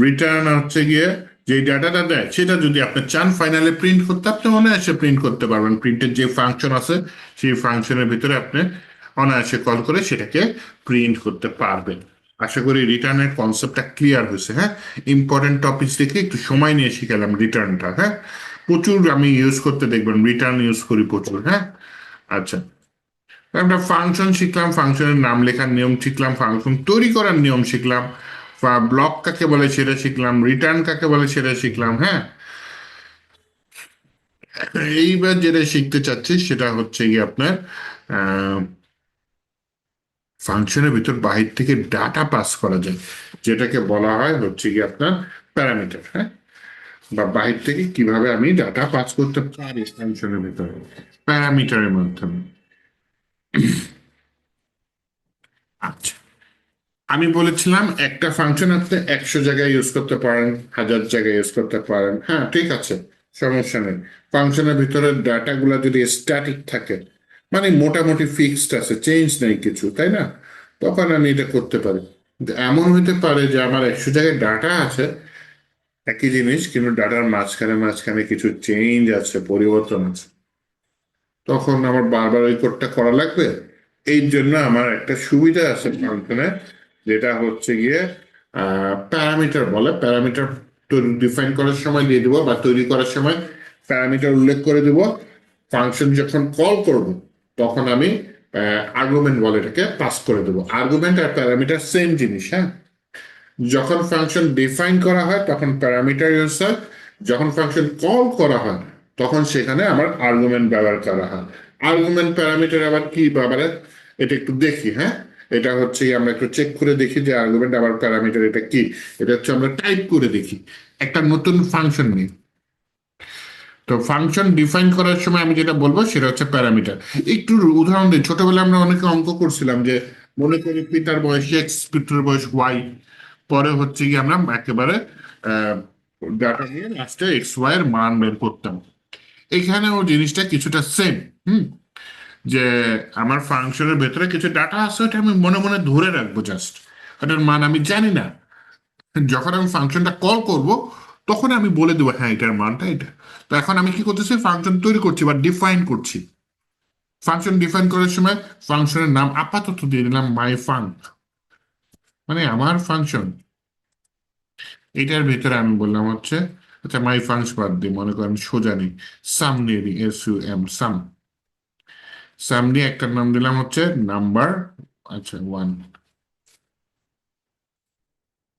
রিটার্ন হচ্ছে গিয়ে যে ডাটাটা দেয় সেটা যদি আপনি চান ফাইনালে প্রিন্ট করতে, আপনি অনায়াসে প্রিন্ট করতে পারবেন। প্রিন্টের যে ফাংশন আছে সেই ফাংশনের ভিতরে আপনি অনায়াসে কল করে সেটাকে প্রিন্ট করতে পারবেন। আশা করি রিটার্নের কনসেপ্টটা ক্লিয়ার হয়েছে। হ্যাঁ, ইম্পর্টেন্ট টপিক থেকে একটু সময় নিয়ে শিখালাম রিটার্নটা। হ্যাঁ, প্রচুর আমি ইউজ করতে দেখবেন, রিটার্ন ইউজ করি প্রচুর। হ্যাঁ, আচ্ছা, আমরা ফাংশন শিখলাম, ফাংশনের নাম লেখার নিয়ম শিখলাম, ফাংশন তৈরি করার নিয়ম শিখলাম, ব্লক কাকে বলে সেটা শিখলাম, রিটার্ন কাকে বলে সেটা শিখলাম। হ্যাঁ, এইবার যেটা শিখতে চাচ্ছি সেটা হচ্ছে কি আপনার ফাংশনের ভিতর বাহির থেকে ডাটা পাস করা যায়, যেটাকে বলা হয় হচ্ছে কি আপনার প্যারামিটার। হ্যাঁ, বা বাহির থেকে কিভাবে আমি ডাটা পাস করতে পারি ফাংশনের ভিতরে প্যারামিটারের মাধ্যমে। আচ্ছা, আমি বলেছিলাম একটা ফাংশন আপনি 100 জায়গায় ইউজ করতে পারেন, 1000 জায়গায় ইউজ করতে পারেন। হ্যাঁ, ঠিক আছে, সমস্যা নেই। ফাংশনের ভিতরে ডাটাগুলো যদি স্ট্যাটিক থাকে, মানে মোটামুটি ফিক্সড আছে, চেঞ্জ নেই কিছু, তাই না, তখন আমি এটা করতে পারি। কিন্তু এমন হতে পারে যে আমার 100 জায়গায় ডাটা আছে, একই জিনিস, কিন্তু ডাটার মাঝখানে মাঝখানে কিছু চেঞ্জ আছে, পরিবর্তন আছে, তখন আমার বারবার ওই কোডটা করা লাগবে। এই জন্য আমার একটা সুবিধা আছে ফাংশনে, যেটা হচ্ছে গিয়ে প্যারামিটার বলে। প্যারামিটার ডিফাইন করার সময় দিয়ে দিব বা তৈরি করার সময় প্যারামিটার উল্লেখ করে দেব। ফাংশন যখন কল করব তখন আমি আর্গুমেন্ট বলে এটাকে পাস করে দেবো। আর্গুমেন্ট আর প্যারামিটার সেম জিনিস, হ্যাঁ। যখন ফাংশন ডিফাইন করা হয় তখন প্যারামিটার ইউজ হয়, যখন ফাংশন কল করা হয় তখন সেখানে আমার আর্গুমেন্ট ব্যবহার করা হয়। আর্গুমেন্ট প্যারামিটার আবার কি ব্যাপারে এটা একটু দেখি, হ্যাঁ। এটা হচ্ছে আমরা একটু চেক করে দেখি যে আর্গুমেন্ট আবার প্যারামিটার এটা কি। এটা হচ্ছে আমরা টাইপ করে দেখি একটা নতুন ফাংশন নিয়ে। তো ফাংশন ডিফাইন করার সময় আমি যেটা বলবো সেটা হচ্ছে প্যারামিটার। একটু উদাহরণ দিই, ছোটবেলায় আমরা অনেকে অঙ্ক করছিলাম যে মনে করি পিতার বয়স এক্স, পিতার বয়স ওয়াই, পরে হচ্ছে কি আমরা একেবারে ডাটা নিয়ে লাস্টে এক্স ওয়াই এর মান বের করতাম। এখানেও জিনিসটা কিছুটা সেম। হুম। যে আমার ফাংশনের ভেতরে কিছু ডাটা আছে, ওটা আমি মনে মনে ধরে রাখবো জাস্ট, ওটার মান আমি জানি না। যখন আমি ফাংশনটা কল করব তখন আমি বলে দেবো হ্যাঁ এটার মানটা এটা। তো এখন আমি কি করতেছি, ফাংশন তৈরি করছি বা ডিফাইন করছি। ফাংশন ডিফাইন করার সময় ফাংশনের নাম আপাতত দিয়ে দিলাম মাই ফাং, মানে আমার ফাংশন। এটার ভিতরে আমি বললাম হচ্ছে, আচ্ছা মাই ফাংশন বাদ দিই, মনে করেন সোজা নেই, সাম নিয়ে দিই, SUM, সাম। সাম নিয়ে একটা নাম দিলাম হচ্ছে নাম্বার, আচ্ছা 1,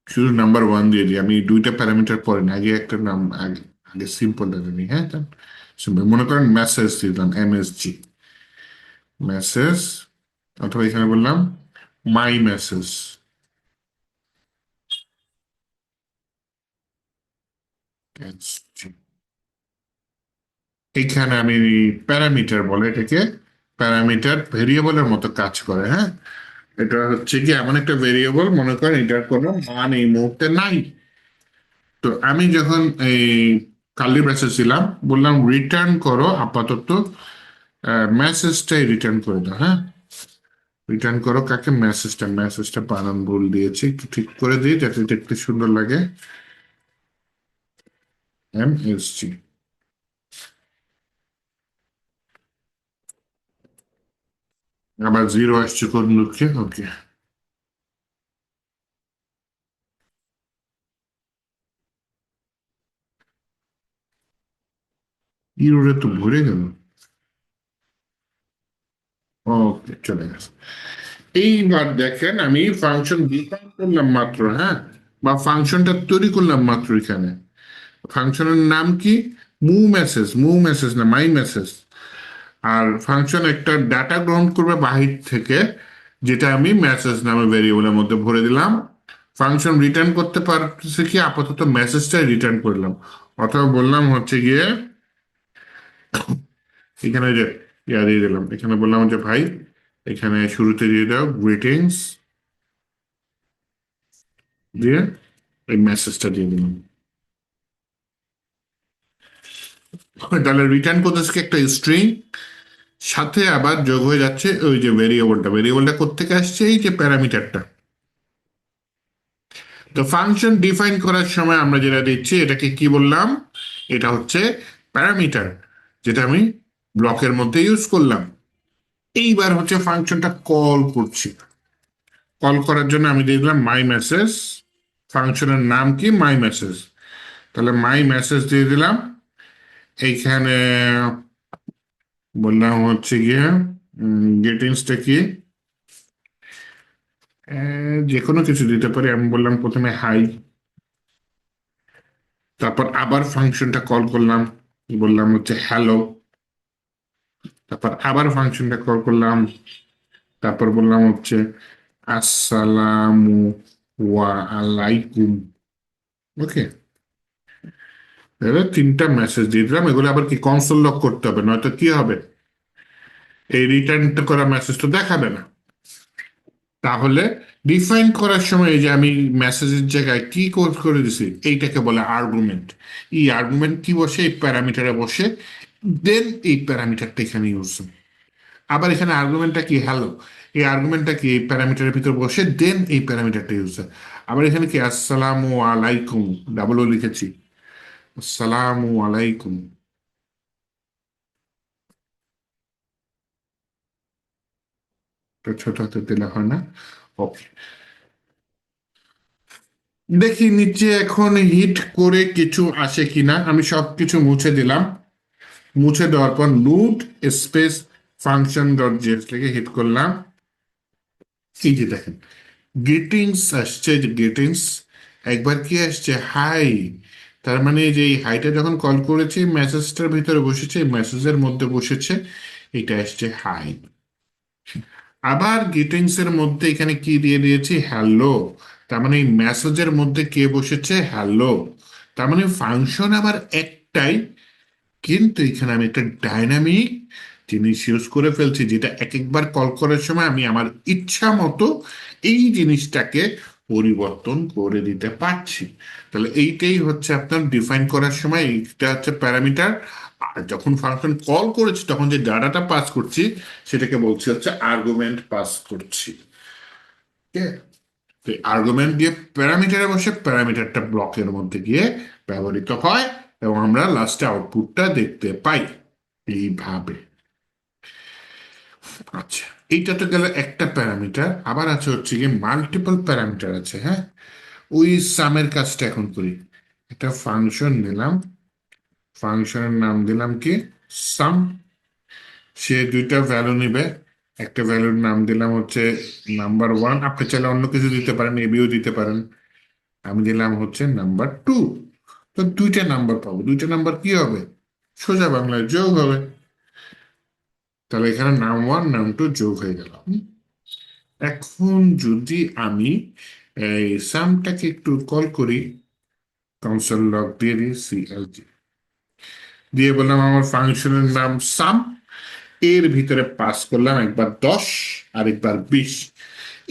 শুধু নাম্বার 1 দিয়ে দিই। আমি দুইটা প্যারামিটার পরে না, আগে একটা নাম, আগে আগে সিম্পল নিই, হ্যাঁ। সিম্পল মনে করেন মেসেজ দিলাম, MSG মেসেজ, অথবা এখানে বললাম মাই মেসেজ। এইখানে আমি প্যারামিটার বলে এটাকে, প্যারামিটার ভেরিয়েবলের মতো কাজ করে, হ্যাঁ। এটা হচ্ছে কি এমন একটা ভেরিয়েবল, মনে করেন এটার কোনো মান এই মুহূর্তে নাই। তো আমি যখন এই কার্লি ব্রেসেস ছিলাম, বললাম রিটার্ন করো আপাতত মেসেজটাই রিটার্ন করে দাও, হ্যাঁ। রিটার্ন করো কাকে, মেসেজটা। মেসেজটা বানান ভুল দিয়েছি, একটু ঠিক করে দিই যাতে দেখতে সুন্দর লাগে। MSG, আবার জিরো আসছে কোন দুঃখে, ওকে। ইউরে তো ভরে গেল, ওকে চলে গেছে। এইবার দেখেন আমি ফাংশন ডিফাইন করলাম মাত্র, হ্যাঁ, বা ফাংশনটা তৈরি করলাম মাত্র। এখানে ফাংশনের নাম কি, মেসেজ, মেসেজ না মাই মেসেজ। আর ফাংশন একটা ডাটা গ্রহণ করবে বাহির থেকে, যেটা আমি মেসেজ নামে ভেরিয়েবলের মধ্যে ভরে দিলাম। ফাংশন রিটার্ন করতে পারতেছে কি, আপাতত মেসেজটাই রিটার্ন করলাম। অথবা বললাম হচ্ছে গিয়ে এখানে যে ইয়া দিয়ে দিলাম, এখানে বললাম যে ভাই এখানে শুরুতে দিয়ে দাও গ্রিটিংস, দিয়ে এই মেসেজটা দিয়ে দিলাম। তাহলে রিটার্ন করতেছে একটা স্ট্রিং, সাথে আবার যোগ হয়ে যাচ্ছে ওই যে ভেরিয়েবলটা। ভেরিয়েবলটা কোত্থেকে আসছে, এই যে প্যারামিটারটা। তো ফাংশন ডিফাইন করার সময় আমরা যেটা দিচ্ছি এটাকে কি বললাম, এটা হচ্ছে প্যারামিটার, যেটা আমি ব্লকের মধ্যে ইউজ করলাম। এইবার হচ্ছে ফাংশনটা কল করছি। কল করার জন্য আমি দিয়ে দিলাম মাই মেসেজ, ফাংশনের নাম কি মাই মেসেজ। তাহলে মাই মেসেজ দিয়ে দিলাম। এইখানে বললাম হচ্ছে গিয়ে গেটিংসটা কি, যে কোনো কিছু দিতে পারি। আমি বললাম প্রথমে হাই, তারপর আবার ফাংশনটা কল করলাম, বললাম হচ্ছে হ্যালো, তারপর আবার ফাংশনটা কল করলাম, তারপর বললাম হচ্ছে আসসালামু আলাইকুম, ওকে। এবার তিনটা মেসেজ দিয়ে দিলাম। এগুলো আবার কি কনসোল লক করতে হবে, নয়তো কি হবে, এই রিটার্ন করা মেসেজ তো দেখাবে না। তাহলে ডিফাইন করার সময় এই যে আমি মেসেজের জায়গায় কি করে দিছি, এইটাকে বলে আর্গুমেন্ট। এই আর্গুমেন্ট কি বসে, এই প্যারামিটারে বসে, দেন এই প্যারামিটারটা এখানে ইউজ। আবার এখানে আর্গুমেন্টটা কি, হ্যালো, এই আর্গুমেন্টটা কি এই প্যারামিটারের ভিতর বসে, দেন এই প্যারামিটারটা ইউজ। আবার এখানে কি আসসালামু আলাইকুম, ডাবল ও লিখেছি, আসসালামু আলাইকুম। তো ছোট হাতে দিলে হয় না, ওকে। দেখি নিচে এখন হিট করে কিছু আসে কিনা। আমি সবকিছু মুছে দিলাম। মুছে দেওয়ার পর নুট স্পেস ফাংশন ডট জেএস লিখে হিট করলাম। এই যে দেখেন গ্রিটিংস আসছে, যে গ্রিটিংস একবার কি আসছে হাই, তার মানে যে এই হাইটা যখন কল করেছি মেসেজটার ভিতরে বসেছে, মেসেজের মধ্যে বসেছে, এটা আসছে হাই। আবার গ্রিটিংস এর মধ্যে এখানে কি দিয়ে দিয়েছি হ্যালো, তার মানে এই মেসেজের মধ্যে কে বসেছে হ্যালো, তার মানে ফাংশন আবার একটাই, কিন্তু এখানে আমি একটা ডাইনামিক জিনিস ইউজ করে ফেলছি, যেটা এক একবার কল করার সময় আমি আমার ইচ্ছা মতো এই জিনিসটাকে পরিবর্তন করে দিতে পারছি। তাহলে এইটাই হচ্ছে আপনার ডিফাইন করার সময়, এইটা হচ্ছে প্যারামিটার। আর যখন ফাংশন কল করেছি তখন যে ডাটাটা পাস করছি সেটাকে বলছি হচ্ছে আর্গুমেন্ট পাস করছি। ওকে, তো আর্গুমেন্ট দিয়ে প্যারামিটারে বসে প্যারামিটারটা ব্লকের মধ্যে গিয়ে ব্যবহৃত হয় এবং আমরা লাস্টে আউটপুটটা দেখতে পাই এইভাবে। আচ্ছা, এইটা তো গেল একটা প্যারামিটার, আবার আছে হচ্ছে গিয়ে মাল্টিপল প্যারামিটার আছে। হ্যাঁ, ওই সামের কাজটা এখন করি। একটা ফাংশন নিলাম, ফাংশনের নাম দিলাম কি সাম। সে দুইটা ভ্যালু নিবে, একটা ভ্যালুর নাম দিলাম হচ্ছে নাম্বার 1, আপনি চাইলে অন্য কিছু দিতে পারেন, এবিও দিতে পারেন। আমি দিলাম হচ্ছে নাম্বার 2। তো দুইটা নাম্বার পাবো, দুইটা নাম্বার কি হবে, সোজা বাংলায় যোগ হবে। তাহলে এখানে নাম 1 নাম 2 যোগ হয়ে গেল। এখন যদি আমি এই সামটাকে একটু কল করি, কনসোল লগ দিয়ে দিই সিএলজি দিয়ে বললাম আমার ফাংশনের নাম সাম, এর ভিতরে পাস করলাম একবার 10 আর একবার 20।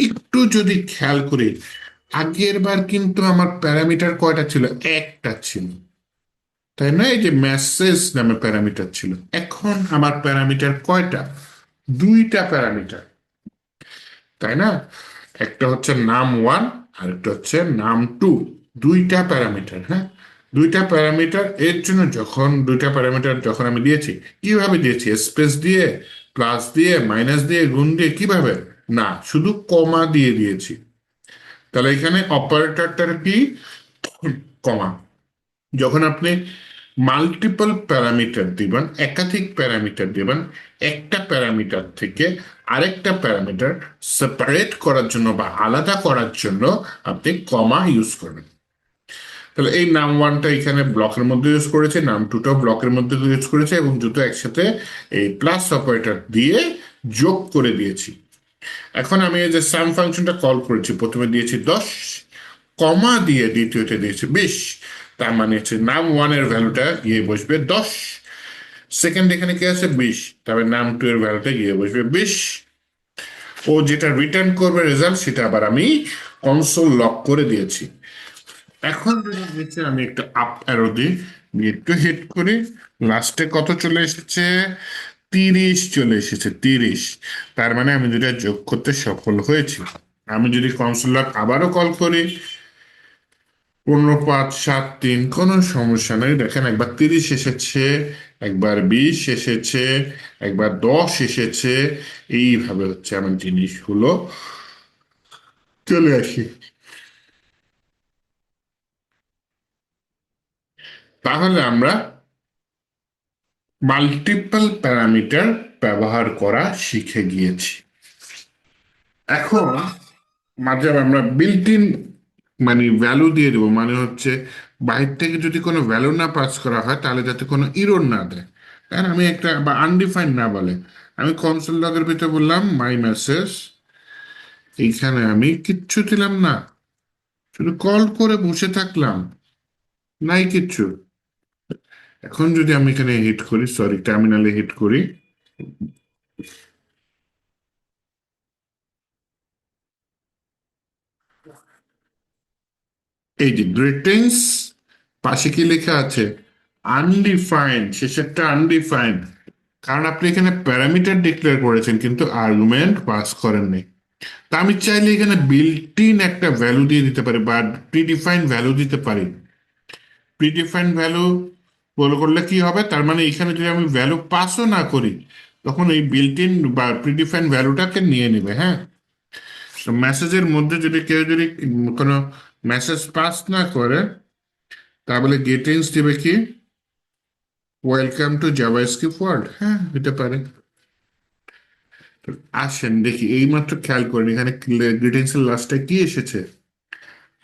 একটু যদি খেয়াল করি আগের বার কিন্তু আমার প্যারামিটার কয়টা ছিল, একটা ছিল, তাই না? এই যে মেসেজ নামে প্যারামিটার ছিল, এখন আমার প্যারামিটার কয়টা, দুইটা প্যারামিটার, তাই না? একটা হচ্ছে নাম 1 আর একটা হচ্ছে নাম 2, দুইটা প্যারামিটার। হ্যাঁ, দুইটা প্যারামিটার এর জন্য যখন দুইটা প্যারামিটার যখন আমি দিয়েছি, কিভাবে দিয়েছি, স্পেস দিয়ে, প্লাস দিয়ে, মাইনাস দিয়ে, গুণ দিয়ে, কিভাবে, না শুধু কমা দিয়ে দিয়েছি। তাহলে এখানে অপারেটরটার কি, কমা। যখন আপনি মাল্টিপল প্যারামিটার দিবেন, একাধিক প্যারামিটার দিবেন, একটা প্যারামিটার থেকে আরেকটা প্যারামিটার সেপারেট করার জন্য বা আলাদা করার জন্য আপনি কমা ইউজ করবেন। তাহলে এই নাম 1টা এখানে ব্লকের মধ্যে ইউজ করেছে, নাম 2টাও ব্লকের মধ্যে ইউজ করেছে, এবং দুটো একসাথে এই প্লাস অপারেটর দিয়ে যোগ করে দিয়েছি। এখন আমি এই যে সাম ফাংশনটা কল করেছি, প্রথমে দিয়েছি 10, কমা দিয়ে দ্বিতীয়তে দিয়েছি 20, তার মানে হচ্ছে নাম 1 এর ভ্যালুটা গিয়ে বসবে 10, সেকেন্ড এখানে কি আছে 20, তবে নাম 2 এর ভ্যালুটা গিয়ে বসবে 20। ও যেটা রিটার্ন করবে রেজাল্ট সেটা আবার আমি কনসোল লক করে দিয়েছি। এখন যদি নিচে আমি একটা আপ অ্যারো দিই, দিয়ে একটু হিট করি, লাস্টে কত চলে এসেছে, 30 চলে এসেছে, 30। তার মানে আমি যেটা যোগ করতে সফল হয়েছি। আমি যদি কনসোল লক আবারও কল করি, 15, 5, 7, 3, কোনো সমস্যা নেই। দেখেন একবার 30 এসেছে, একবার 20 এসেছে, একবার 10 এসেছে, এইভাবে হচ্ছে আমার জিনিসগুলো চলে আসি। তাহলে আমরা মাল্টিপল প্যারামিটার ব্যবহার করা শিখে গিয়েছি। এখন মাঝে আমরা বিল্ট ইন মানে ভ্যালু দিয়ে দেবো, মানে হচ্ছে বাইরে থেকে যদি কোনো ভ্যালু না পাস করা হয় তাহলে যাতে কোনো ইরর না দেয়, কারণ আমি একটা বা আনডিফাইন্ড না বলে। আমি কনসোল লগের ভিতরে বললাম মাই মেসেজ, এইখানে আমি কিচ্ছু দিলাম না, শুধু কল করে বসে থাকলাম, নাই কিচ্ছু। এখন যদি আমি এখানে হিট করি, সরি টার্মিনালে হিট করি, এই যে গ্রিটিংস, পাশে কি লেখা আছে, আনডিফাইন্ড, শেষেরটা আনডিফাইন্ড, কারণ আপনি এখানে প্যারামিটার ডিক্লেয়ার করেছেন কিন্তু আর্গুমেন্ট পাস করেননি। তা আমি চাইলে এখানে বিল্ট ইন একটা ভ্যালু দিয়ে দিতে পারি বা প্রিডিফাইন্ড ভ্যালু দিতে পারি। প্রিডিফাইন্ড ভ্যালু বল করলে কি হবে, তার মানে এখানে যদি আমি ভ্যালু পাসও না করি তখন এই বিল্ট ইন বা প্রিডিফাইন্ড ভ্যালুটাকে নিয়ে নেবে। হ্যাঁ, তো মেসেজের মধ্যে যদি কেউ যদি কোনো মেসেজ পাস না করে তাহলে গেটিংস দিবে কি, ওয়েলকাম টু জাভাস্ক্রিপ্ট ওয়ার্ল্ড, হ্যাঁ হতে পারে। তো আসেন দেখি, এইমাত্র খেয়াল করেন এখানে গ্রিটিংস এর লাস্টে কি এসেছে,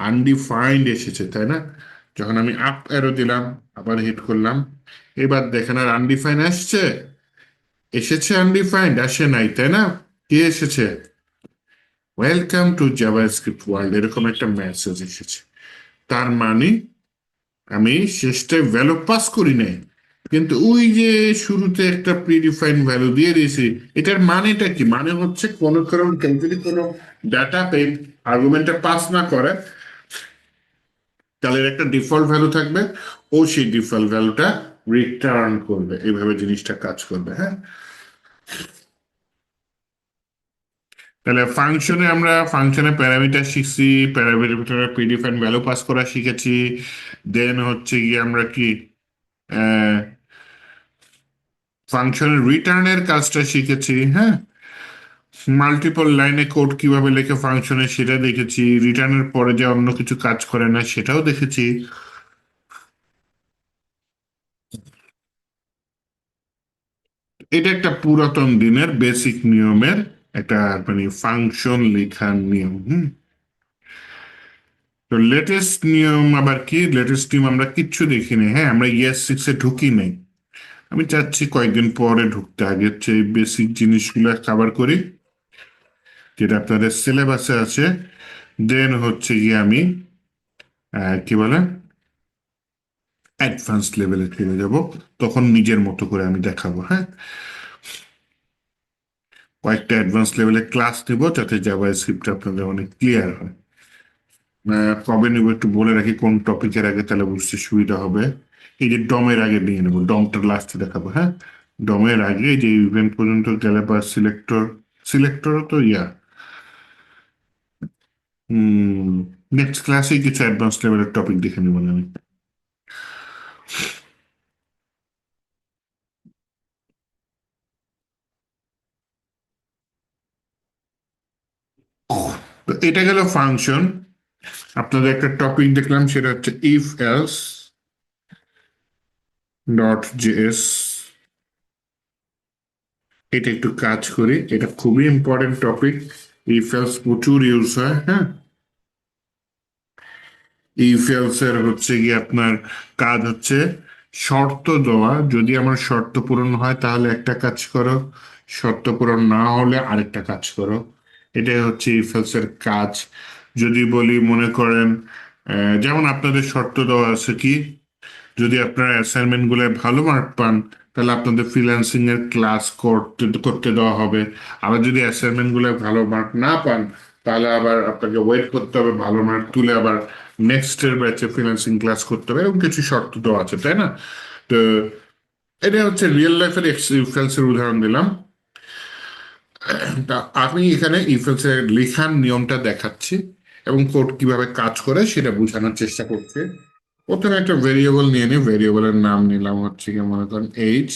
আনডিফাইন্ড এসেছে, তাই না? যখন আমি আপ অ্যারো দিলাম, আবার হিট করলাম, এবার দেখেন আর আনডিফাইন্ড আসছে, এসেছে আনডিফাইন্ড, আসে নাই, তাই না? কি এসেছে? ওয়েলকাম টু জাভাস্ক্রিপ্ট ওয়ার্ল্ড, এরকম একটা মেসেজ এসেছে। তার মানে আমি শেষটায় ভ্যালু পাস করি নাই, কিন্তু ওই যে শুরুতে একটা প্রিডিফাইন্ড ভ্যালু দিয়ে দিয়েছি। এটার মানেটা কি? মানে হচ্ছে কোনো কারণ কেউ যদি কোনো ডাটা টাইপ আর্গুমেন্টে পাস না করে, তাহলে এর একটা ডিফল্ট ভ্যালু থাকবে, ও সেই ডিফল্ট ভ্যালুটা রিটার্ন করবে। এইভাবে জিনিসটা কাজ করবে, হ্যাঁ। তাহলে ফাংশনে আমরা ফাংশনে প্যারামিটার শিখছি, প্যারামিটার প্রিডিফাইন্ড ভ্যালু পাস করা শিখেছি। দেন হচ্ছে গিয়ে আমরা কি ফাংশনের রিটার্নের কাজটা শিখেছি, হ্যাঁ। মাল্টিপল লাইনে কোড কিভাবে লেখে ফাংশনে সেটা দেখেছি, রিটার্নের পরে যে অন্য কিছু কাজ করে না সেটাও দেখেছি। এটা একটা পুরাতন দিনের বেসিক নিয়মের একটা, মানে ফাংশন লেখার নিয়ম। তো লেটেস্ট নিয়ম আবার কি? লেটেস্ট নিয়ম আমরা কিচ্ছু দেখিনি, হ্যাঁ, আমরা ইয়ার সিক্সে ঢুকি নাই। আমি চাচ্ছি কয়েকদিন পরে ঢুকতে, আগে হচ্ছে এই বেসিক জিনিসগুলো কভার করি যেটা আপনাদের সিলেবাসে আছে। দেন হচ্ছে গিয়ে আমি কি বলে অ্যাডভান্স লেভেলে চলে যাব, তখন নিজের মতো করে আমি দেখাবো, হ্যাঁ। কয়েকটা অ্যাডভান্স লেভেলে ক্লাস নেব যাতে জাভা স্ক্রিপ্ট আপনাদের অনেক ক্লিয়ার হয়। কবে নেব একটু বলে রাখি, কোন টপিকের আগে, তাহলে বুঝতে সুবিধা হবে। এই যে ডমের আগে নিয়ে নেবো, ডমটা লাস্টে দেখাবো, হ্যাঁ। ডমের আগে যে ইভেন্ট পর্যন্ত গেলে বা সিলেক্টর, সিলেক্টরও তো ইয়া, নেক্সট ক্লাসে কিছু অ্যাডভান্স লেভেলের টপিক দেখে নেবো আমি। তো এটা গেল ফাংশন। আপনাদের একটা টপিক দেখলাম, সেটা হচ্ছে ইফ এলস ডট জেএস। এটা একটু কাজ করি, এটা খুবই ইম্পর্টেন্ট টপিক। ইফ এলস প্রচুর ইউজ হয়, হ্যাঁ। ইফ এলস এর হচ্ছে গিয়ে আপনার কাজ হচ্ছে শর্ত দেওয়া, যদি আমার শর্ত পূরণ হয় তাহলে একটা কাজ করো, শর্ত পূরণ না হলে আরেকটা কাজ করো। এটাই হচ্ছে ইফ এলস এর কাজ। যদি বলি, মনে করেন যেমন আপনাদের শর্ত দেওয়া আছে কি, যদি আপনার অ্যাসাইনমেন্ট গুলোয় ভালো মার্ক পান তাহলে আপনাদের ফ্রিল্যান্সিং এর ক্লাস করতে করতে দেওয়া হবে। আবার যদি অ্যাসাইনমেন্ট গুলোয় ভালো মার্ক না পান, তাহলে আবার আপনাকে ওয়েট করতে হবে, ভালো মার্ক তুলে আবার নেক্সট এর ব্যাচে ফ্রিল্যান্সিং ক্লাস করতে হবে। এরকম কিছু শর্ত দেওয়া আছে, তাই না? তো এটা হচ্ছে রিয়েল লাইফের ইফেলস এর উদাহরণ দিলাম। তা আমি এখানে ইফেলস এর লেখার নিয়মটা দেখাচ্ছি এবং কোড কিভাবে কাজ করে সেটা বোঝানোর চেষ্টা করছি। প্রথমে একটা ভেরিয়েবল নিয়ে নিই, ভেরিয়েবলের নাম নিলাম হচ্ছে কি, মনে করেন এইজ।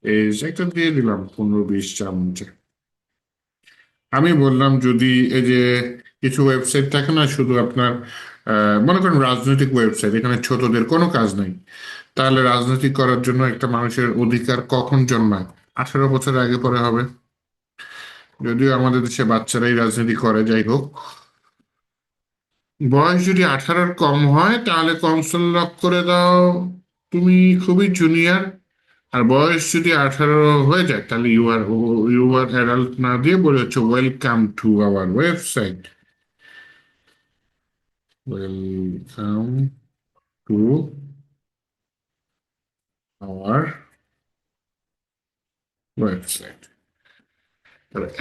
এইজ একটা দিয়ে দিলাম 15-20 চার। আমি বললাম যদি এই যে কিছু ওয়েবসাইট থাকে না, শুধু আপনার মনে করেন রাজনৈতিক ওয়েবসাইট, এখানে ছোটদের কোনো কাজ নাই, তাহলে রাজনীতি করার জন্য একটা মানুষের অধিকার কখন জন্মায়? 18 বছর আগে পরে হবে। যদিও আমাদের দেশে বাচ্চারাই রাজনীতি করে, যাই হোক। বয়স যদি 18-র কম হয় তাহলে কনসোল লক করে দাও, তুমি খুবই জুনিয়র। আর বয়স যদি 18 হয়ে যায় তাহলে ইউ আর অ্যাডাল্ট না দিয়ে বলে হচ্ছে welcome to our website, welcome to our website.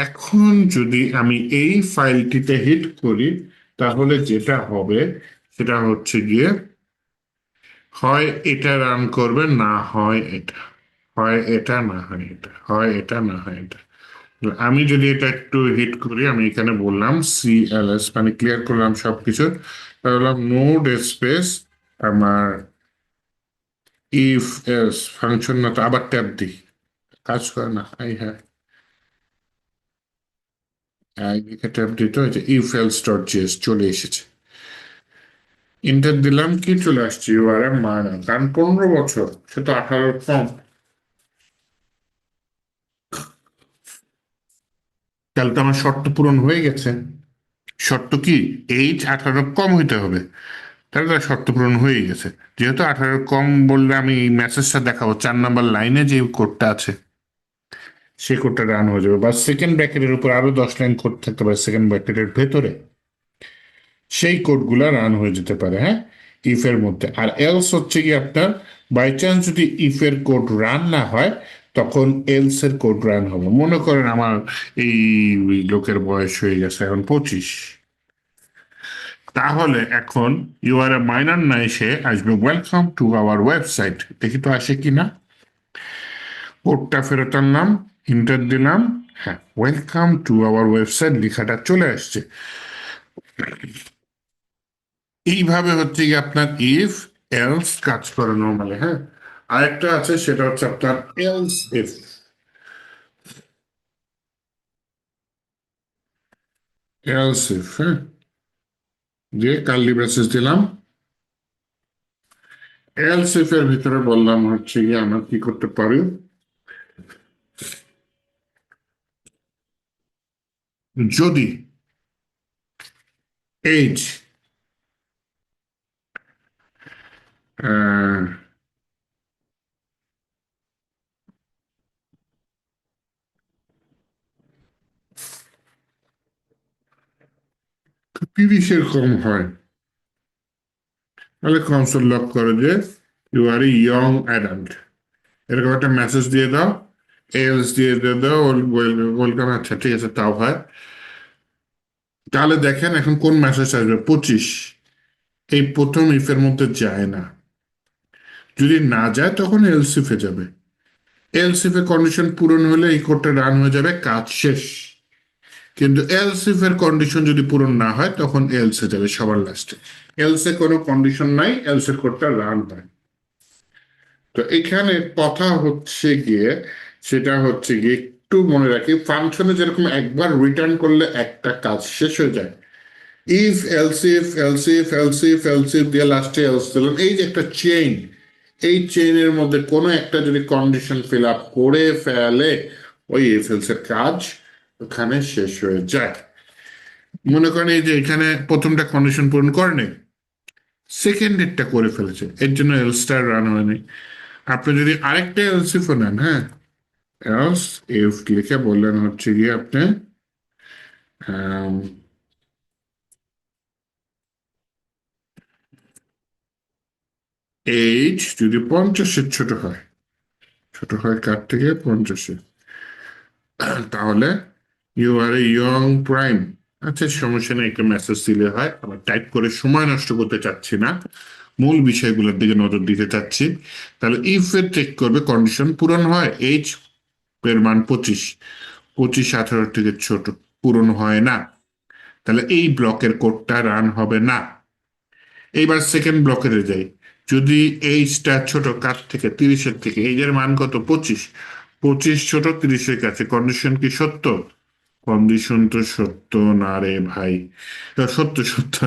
এখন যদি আমি এই ফাইলটিতে হিট করি, তাহলে যেটা হবে সেটা হচ্ছে গিয়ে হয় এটা রান করবে, না হয় এটা, হয় এটা না হয় এটা, হয় এটা না হয় এটা। আমি যদি এটা একটু হিট করি, আমি এখানে বললাম সিএলএস, মানে ক্লিয়ার করলাম সবকিছু, বললাম নোড স্পেস আমার ইফ এলস ফাংশন, না তো আবার ট্যাব দিই, কাজ করে না। হ্যাঁ, ট্যাব দিই, তো ইফ এলস ডট জিএস চলে এসেছে। ইন্টার দিলাম, কি চলে আসছে ইউ আর এ মাইনর, কারণ 15 বছর, সে তো 18 কম। তাহলে তো আমার শর্ত পূরণ হয়ে গেছে। শর্ত কি? এইজ 18 কম হইতে হবে। তাহলে তার শর্ত পূরণ হয়ে গেছে। যেহেতু 18 কম বললে আমি এই মেসেজটা দেখাবো, 4 নম্বর লাইনে যে কোডটা আছে সেই কোডটা রান হয়ে যাবে, বা সেকেন্ড ব্র্যাকেটের উপর আরো 10 লাইন কোড থাকতে পারে সেকেন্ড ব্র্যাকেটের ভেতরে, সেই কোডগুলা রান হয়ে যেতে পারে, হ্যাঁ, ইফ এর মধ্যে। আর এলস হচ্ছে কি আপনার, বাই চান্স যদি ইফ এর কোড রান না হয় তখন এলস এর কোড রান হবে। মনে করেন আমার এই লোকের বয়স হয়ে গেছে এখন 25, তাহলে এখন ইউ আর এ মাইনর না এসে আসবে ওয়েলকাম টু আওয়ার ওয়েবসাইট। দেখি তো আসে কিনা। কোডটা ফেরত আনলাম, ইন্টার দিলাম, হ্যাঁ, ওয়েলকাম টু আওয়ার ওয়েবসাইট লেখাটা চলে আসছে। এইভাবে হচ্ছে কি আপনার ইফ এলস কাজ করে নর্মালি, হ্যাঁ। আরেকটা আছে, সেটা হচ্ছে আপনার এলস ইফ। এলস ইফ, হ্যাঁ, দিয়ে কার্লি ব্রেসেস দিলাম। এলস ইফ এর ভিতরে বললাম হচ্ছে কি আমরা কি করতে পারি, যদি এইজ 30-এর কম হয়, তাহলে কনসোল লক করে যে you are a young adult, এরকম একটা মেসেজ দিয়ে দাও। এলস দিয়ে দাও, ওয়েলকাম, আচ্ছা ঠিক আছে, তাও হয়। তাহলে দেখেন এখন কোন মেসেজ আসবে, 25, এই প্রথম ইফের মধ্যে যায় না। যদি না যায় তখন এলসিফে যাবে। এলসিফে কন্ডিশন পূরণ হলে এই কোডটা রান হয়ে যাবে, কাজ শেষ। কিন্তু এলসিফ এর কন্ডিশন যদি পূরণ না হয় তখন এলসে যাবে সবার লাস্টে। এলসে কোনো কন্ডিশন নাই, এলসের কোডটা রান হয়। তো এখানে কথা হচ্ছে গিয়ে, সেটা হচ্ছে গিয়ে একটু মনে রাখি, ফাংশনে যেরকম একবার রিটার্ন করলে একটা কাজ শেষ হয়ে যায়, if else if else if else if else if দিয়ে লাস্টে এলস দিলেন, এই যে একটা চেইন, এই চেইনের মধ্যে কোনো একটা যদি কন্ডিশন ফিল আপ করে ফেলে, ওই ইফ এলস এর কাজ ওখানে শেষ হয়ে যায়। মনে করেন এই যে এখানে প্রথমটা কন্ডিশন পূরণ করেনি, সেকেন্ডেরটা করে ফেলেছে, এর জন্য এলসটা রান হয়নি। আপনি যদি আরেকটা এলসিফ নেন, হ্যাঁ, এলস ইফ লিখে বললেন হচ্ছে গিয়ে আপনি এইজ যদি 50-এর ছোট হয়, ছোট হয় কার থেকে, 50-এর, তাহলে you are a young prime. আচ্ছা, সমস্যা নেই, একটা মেসেজ দিলে হয়, আবার টাইপ করে সময় নষ্ট করতে চাচ্ছি না, মূল বিষয়গুলোর দিকে নজর দিতে চাচ্ছি। তাহলে ইফ এর চেক করবে কন্ডিশন পূরণ হয়, এইজ এর মান 25, 25 18 থেকে ছোট, পূরণ হয় না, তাহলে এই ব্লকের কোডটা রান হবে না। এইবার সেকেন্ড ব্লকে যাই, যদি এইজটা ছোট কার থেকে, 30-এর থেকে, এইজের মান কত, 25, 25 ছোট 30-এর কাছে, কন্ডিশন কি সত্য? কন্ডিশন তো সত্য না রে ভাই, সত্য সত্য।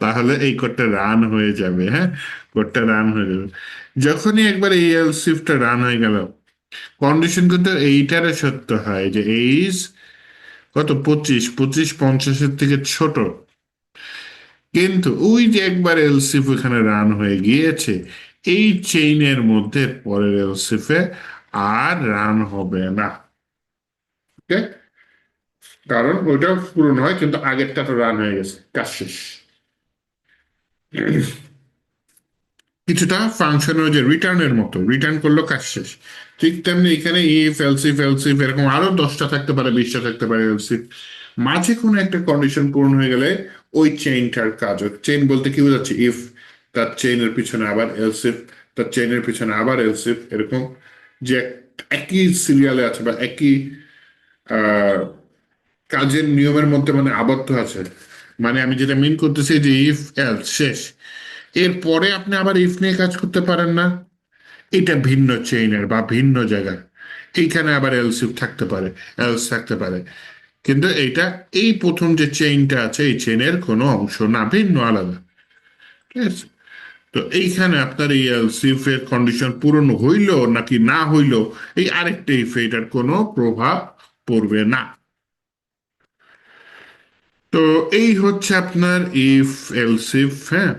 তাহলে এই কোডটা রান হয়ে যাবে, হ্যাঁ, কোডটা রান হয়ে যাবে। যখনই একবার এই এলসিফটা রান হয়ে গেল, কন্ডিশন কিন্তু এইটারে সত্য হয় যে এইজ কত, 25, 25 50-এর থেকে ছোট। কিন্তু ওই যে একবার এলসিফ এখানে রান হয়ে গিয়েছে, এই চেইনের মধ্যে পরের এলসিফে আর রান হবে না। ওকে, কারণ ওইটা পূরণ হয় কিন্তু আগেরটা তো রান হয়ে গেছে, কাজ শেষ। কিছুটা ফাংশনের যে রিটার্নের মতো, রিটার্ন করলো কাজ শেষ। ঠিক তেমনি এখানে ইফ এলসিফ এলসিফ এরকম আরো 10টা থাকতে পারে, 20টা থাকতে পারে এলসিফ, মাঝে কোনো একটা কন্ডিশন পূরণ হয়ে গেলে ওই চেইনটার কাজ, চেইন বলতে কি বোঝাচ্ছে, ইফ তার চেইনের পিছনে আবার এলসিফ, তার চেইনের পিছনে আবার এলসিফ, এরকম যে একই সিরিয়ালে আছে বা একই আহ কাজের নিয়মের মধ্যে মানে আবদ্ধ আছে। মানে আমি যেটা মিন করতেছি যে ইফ এলস শেষ, এরপরে আপনি আবার ইফ নিয়ে কাজ করতে পারেন না, এটা ভিন্ন চেইনের বা ভিন্ন জায়গার, এইখানে আবার এলসিফ থাকতে পারে, এলস থাকতে পারে, কিন্তু এইটা এই প্রথম যে চেইনটা আছে এই চেইনের কোনো অংশ না, ভিন্ন, আলাদা। ঠিক আছে? তো এইখানে আপনার এই এলসিফ এর কন্ডিশন পূরণ হইল নাকি না হইল, এই আরেকটা ইফ, এটার কোনো প্রভাব পড়বে না। তো এই হচ্ছে আপনার ইফ এলসিফ, হ্যাঁ,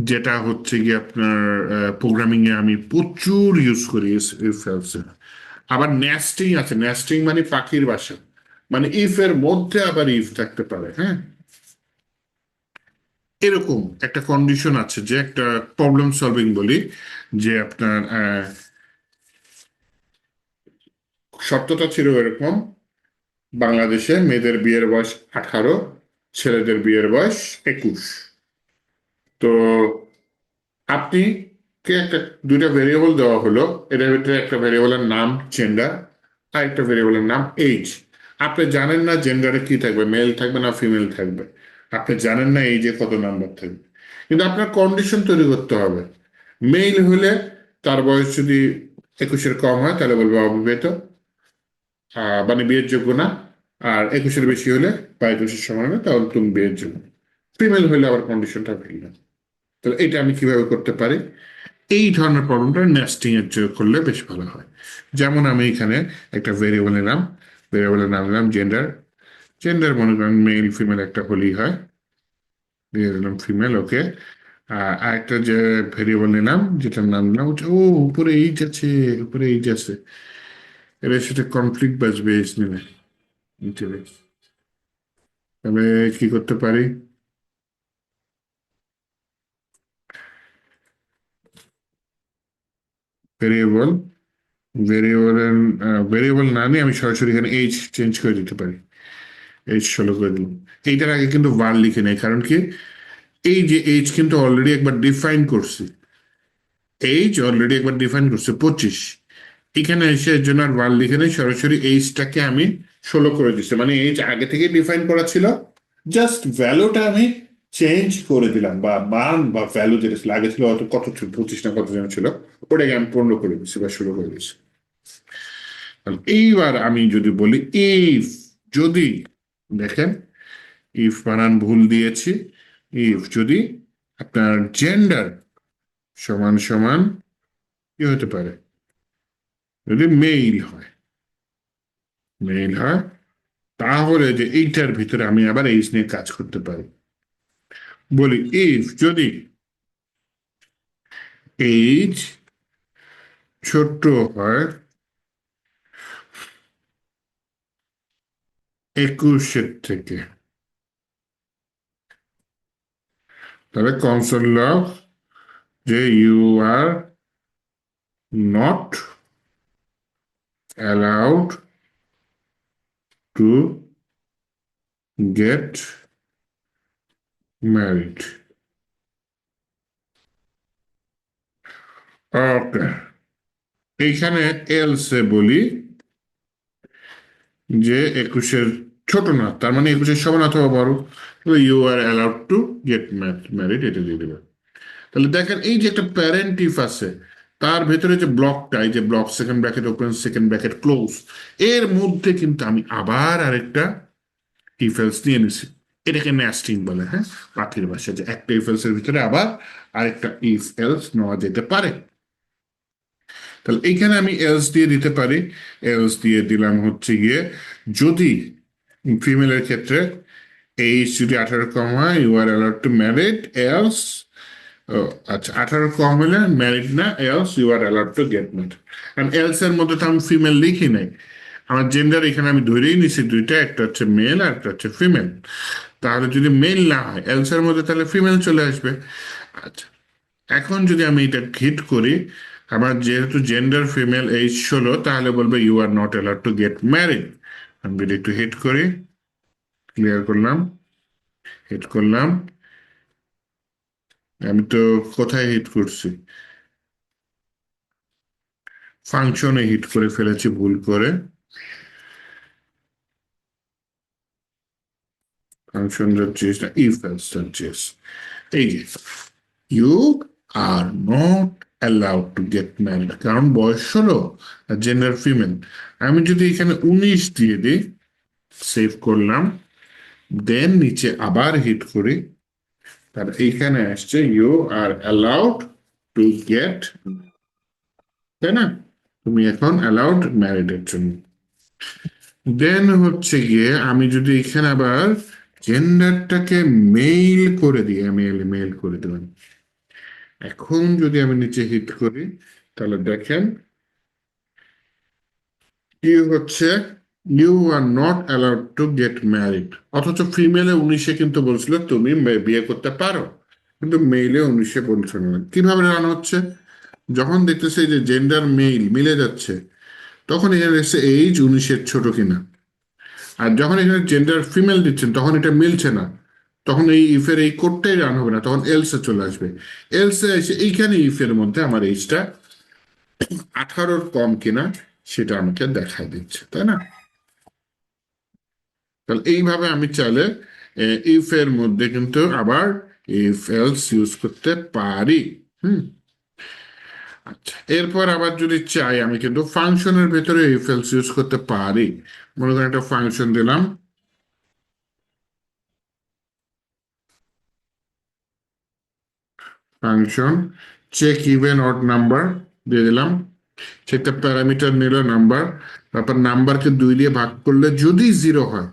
যেটা হচ্ছে কি আপনার প্রোগ্রামিং এ আমি প্রচুর ইউজ করি ইফ এলসিফ। আবার নেস্টিং আছে, নেস্টিং মানে পাখির বাসা, মানে ইফ এর মধ্যে আবার ইফ থাকতে পারে, হ্যাঁ। এরকম একটা কন্ডিশন আছে, যে একটা প্রবলেম সলভিং বলি, যে আপনার শর্তটা ছিল এরকম: বাংলাদেশে মেয়েদের বিয়ের বয়স 18, ছেলেদের বিয়ের বয়স 21। তো আপনি কে একটা দুইটা ভেরিয়েবল দেওয়া হলো, এটার ভিতরে একটা ভেরিয়েবলের নাম জেন্ডার, আর একটা ভেরিয়েবলের নাম এজ। আপনি জানেন না জেন্ডারে কি থাকবে, মেল থাকবে না ফিমেল থাকবে, আপনি জানেন না এইজে কত নাম্বার থাকবে, কিন্তু আপনার কন্ডিশন তৈরি করতে হবে। মেল হলে তার বয়স যদি 21-এর কম হয় তাহলে বলবো অবিবাহিত, মানে বিয়ের যোগ্য না। আর 21-এর বেশি হলে বা 21-এর সমান হলে তাহলে তুমি বিয়ের যোগ্য। ফিমেল হলে আবার কন্ডিশনটা ভিন্ন। তাহলে এটা আমি কিভাবে করতে পারি? এই ধরনের প্রবলেমটা নেস্টিং এর জন্য করলে বেশ ভালো হয়। যেমন আমি এখানে একটা ভেরিয়েবল নিলাম, ভেরিয়েবলের নাম নিলাম জেন্ডার। জেন্ডার মনে করেন মেল ফিমেল একটা হলেই হয়, দিয়ে দিলাম ফিমেল, ওকে। আর একটা যে ভেরিয়েবল নিলাম যেটার নাম নিলাম হচ্ছে, ও উপরে এইজ আছে, উপরে এইজ আছে, এর সাথে কনফ্লিক্ট বাজবে এইজ নিলে। তাহলে কি করতে পারি? ভেরিয়েবল, ভেরিয়েবলের ভেরিয়েবল না নিয়ে আমি সরাসরি এখানে এইজ চেঞ্জ করে দিতে পারি। এইজ 16 করে দিলাম। এইটার আগে কিন্তু var লিখে নেই, কারণ কি, এই যে এইজ কিন্তু অলরেডি একবার ডিফাইন করছি, এইজ অলরেডি একবার ডিফাইন করছে 25। এখানে এসে এর জন্য আর var লিখে নেই, সরাসরি এইজটাকে আমি 16 করে দিচ্ছি, মানে এইজ আগে থেকে ডিফাইন করা ছিল, জাস্ট ভ্যালুটা আমি চেঞ্জ করে দিলাম, বা মান বা ভ্যালু যেটা ছিল আগে ছিল অত কত ছিল, 25 না কত যেন ছিল, ওটাকে আমি 15 করে দিচ্ছি বা 16 করে দিচ্ছি। তাহলে এইবার আমি যদি বলি ইফ, যদি, দেখেন ইফ বানান ভুল দিয়েছি, ইফ যদি আপনার জেন্ডার সমান সমান কি হতে পারে, যদি মেইল হয়, মেইল হয়, তাহলে যে এইটার ভিতরে আমি আবার এইজ নিয়ে কাজ করতে পারি। বলি ইফ যদি এইজ ছোট হয় 21-এর থেকে, তাহলে কনসোল লগ যে you are not allowed to get married. Okay, এইখানে এলসে বলি যে 21-এর ছোট না, তার মানে 21-এর সমান অথবা বড়, you are allowed to get married, এটা দিয়ে দেবে। তাহলে দেখেন এই যে একটা প্যারেন্ট ইফ আছে, তার ভেতরে যে ব্লকটা, এই যে block second bracket open second bracket close, এর মধ্যে কিন্তু আমি আবার আরেকটা ইফ এলস নিয়ে নিছি। এটাকে নেস্টিং বলে, হ্যাঁ, পাখির ভাষা, যে একটা ইফ এলস এর ভিতরে আবার আরেকটা ইফ এলস নেওয়া যেতে পারে। তাহলে এইখানে আমি এলস দিয়ে দিতে পারি। এলস দিয়ে দিলাম হচ্ছে গিয়ে, যদি ফিমেলের ক্ষেত্রে এইজ যদি 18 কম হয়, you are allowed to married else, ও আচ্ছা, 18 কম হলে ম্যারিড না, else you are allowed to get married. কারণ এলস এর মধ্যে তো আমি ফিমেল লিখি নাই, আমার জেন্ডার এখানে আমি ধরেই নিছি দুইটা, একটা হচ্ছে মেল আর একটা হচ্ছে ফিমেল। তাহলে যদি মেল না হয় এলস এর মধ্যে, তাহলে ফিমেল চলে আসবে। আচ্ছা, এখন যদি আমি এটা হিট করি, আমার যেহেতু জেন্ডার ফিমেল, এইজ 16, তাহলে বলবে you are not allowed to get married. আমি যদি একটু হিট করি, ক্লিয়ার করলাম, হিট করলাম, আমি তো কোথায় হিট করছি, ফাংশনে হিট করে ফেলেছি ভুল করে। ফাংশন যাচ্ছে না, ইফ এলস যাচ্ছে। এই যে you are not allowed to get married, কারণ বয়স 16 আর জেন্ডার ফিমেল। আমি যদি এখানে 19 দিয়ে দিই, সেভ করলাম, দেন নিচে আবার হিট করি, আর এইখানে আসছে you are allowed to get, তাই না? তুমি এখন অ্যালাউড ম্যারিডের জন্য। দেন হচ্ছে গিয়ে আমি যদি এখানে আবার জেন্ডারটাকে মেইল করে দিই, মেল মেল করে দিলাম। এখন যদি আমি নিচে হিট করি তাহলে দেখেন কি হচ্ছে, you are not allowed to get married. অথচ ফিমেলে 19-এ কিন্তু বলছিল তুমি বিয়ে করতে পারো, কিন্তু মেইলে 19-এ বলছিল না। কিভাবে রান হচ্ছে, যখন দেখতেছে যে জেন্ডার মেইল মিলে যাচ্ছে তখন এখানে এসে এইজ 19-এর ছোট কিনা, আর যখন এখানে জেন্ডার ফিমেল দিচ্ছেন তখন এটা মিলছে না, তখন এই ইফের এই কোডটাই রান হবে না, তখন এলসে চলে আসবে। এলসে এসে এইখানে ইফের মধ্যে আমার এইজটা 18-র কম কিনা সেটা আমাকে দেখাই দিচ্ছে, তাই না? তাহলে এইভাবে আমি চাইলে ইফ এর মধ্যে কিন্তু আবার ইফ এলস ইউজ করতে পারি। হুম। আচ্ছা, এরপর আবার যদি চাই আমি কিন্তু ফাংশনের ভেতরে ইফ এলস ইউজ করতে পারি। মনে করেন একটা ফাংশন দিলাম, function check even odd number দিয়ে দিলাম, সেটা প্যারামিটার নিল নাম্বার, তারপর নাম্বারকে 2 দিয়ে ভাগ করলে যদি 0 হয়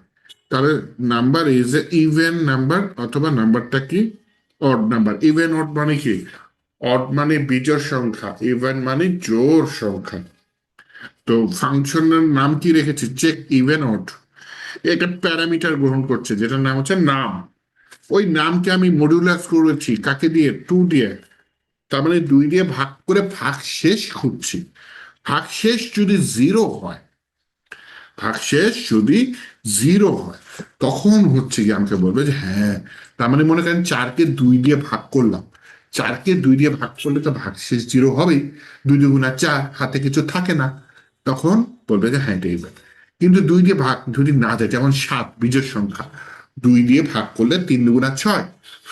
তাহলে number is a even number, অথবা নাম্বারটা কি অড নাম্বার। ইভেন অড মানে কি, অড মানে বিজোড় সংখ্যা, ইভেন মানে জোড় সংখ্যা। তো ফাংশনের নাম কি রেখেছি, চেক ইভেন অড। এটা প্যারামিটার গ্রহণ করছে যেটার নাম হচ্ছে নাম। ওই নামকে আমি মডিউলাস করেছি কাকে দিয়ে, 2 দিয়ে। তার মানে 2 দিয়ে ভাগ করে ভাগ শেষ খুঁজছি। ভাগ শেষ যদি 0 হয়, ভাগশেষ যদি 0 হয় তখন হচ্ছে কি আমাকে বলবে যে হ্যাঁ, তার মানে মনে করেন 4-কে 2 দিয়ে ভাগ করলাম, 4-কে 2 দিয়ে ভাগ করলে তো ভাগশেষ 0 হবেই, 2 × 2 = 4, হাতে কিছু থাকে না, তখন বলবে যে হ্যাঁ এটা এইবার। কিন্তু 2 দিয়ে ভাগ যদি না যায়, যেমন 7 বিজোড় সংখ্যা, 2 দিয়ে ভাগ করলে 3×2 = 6,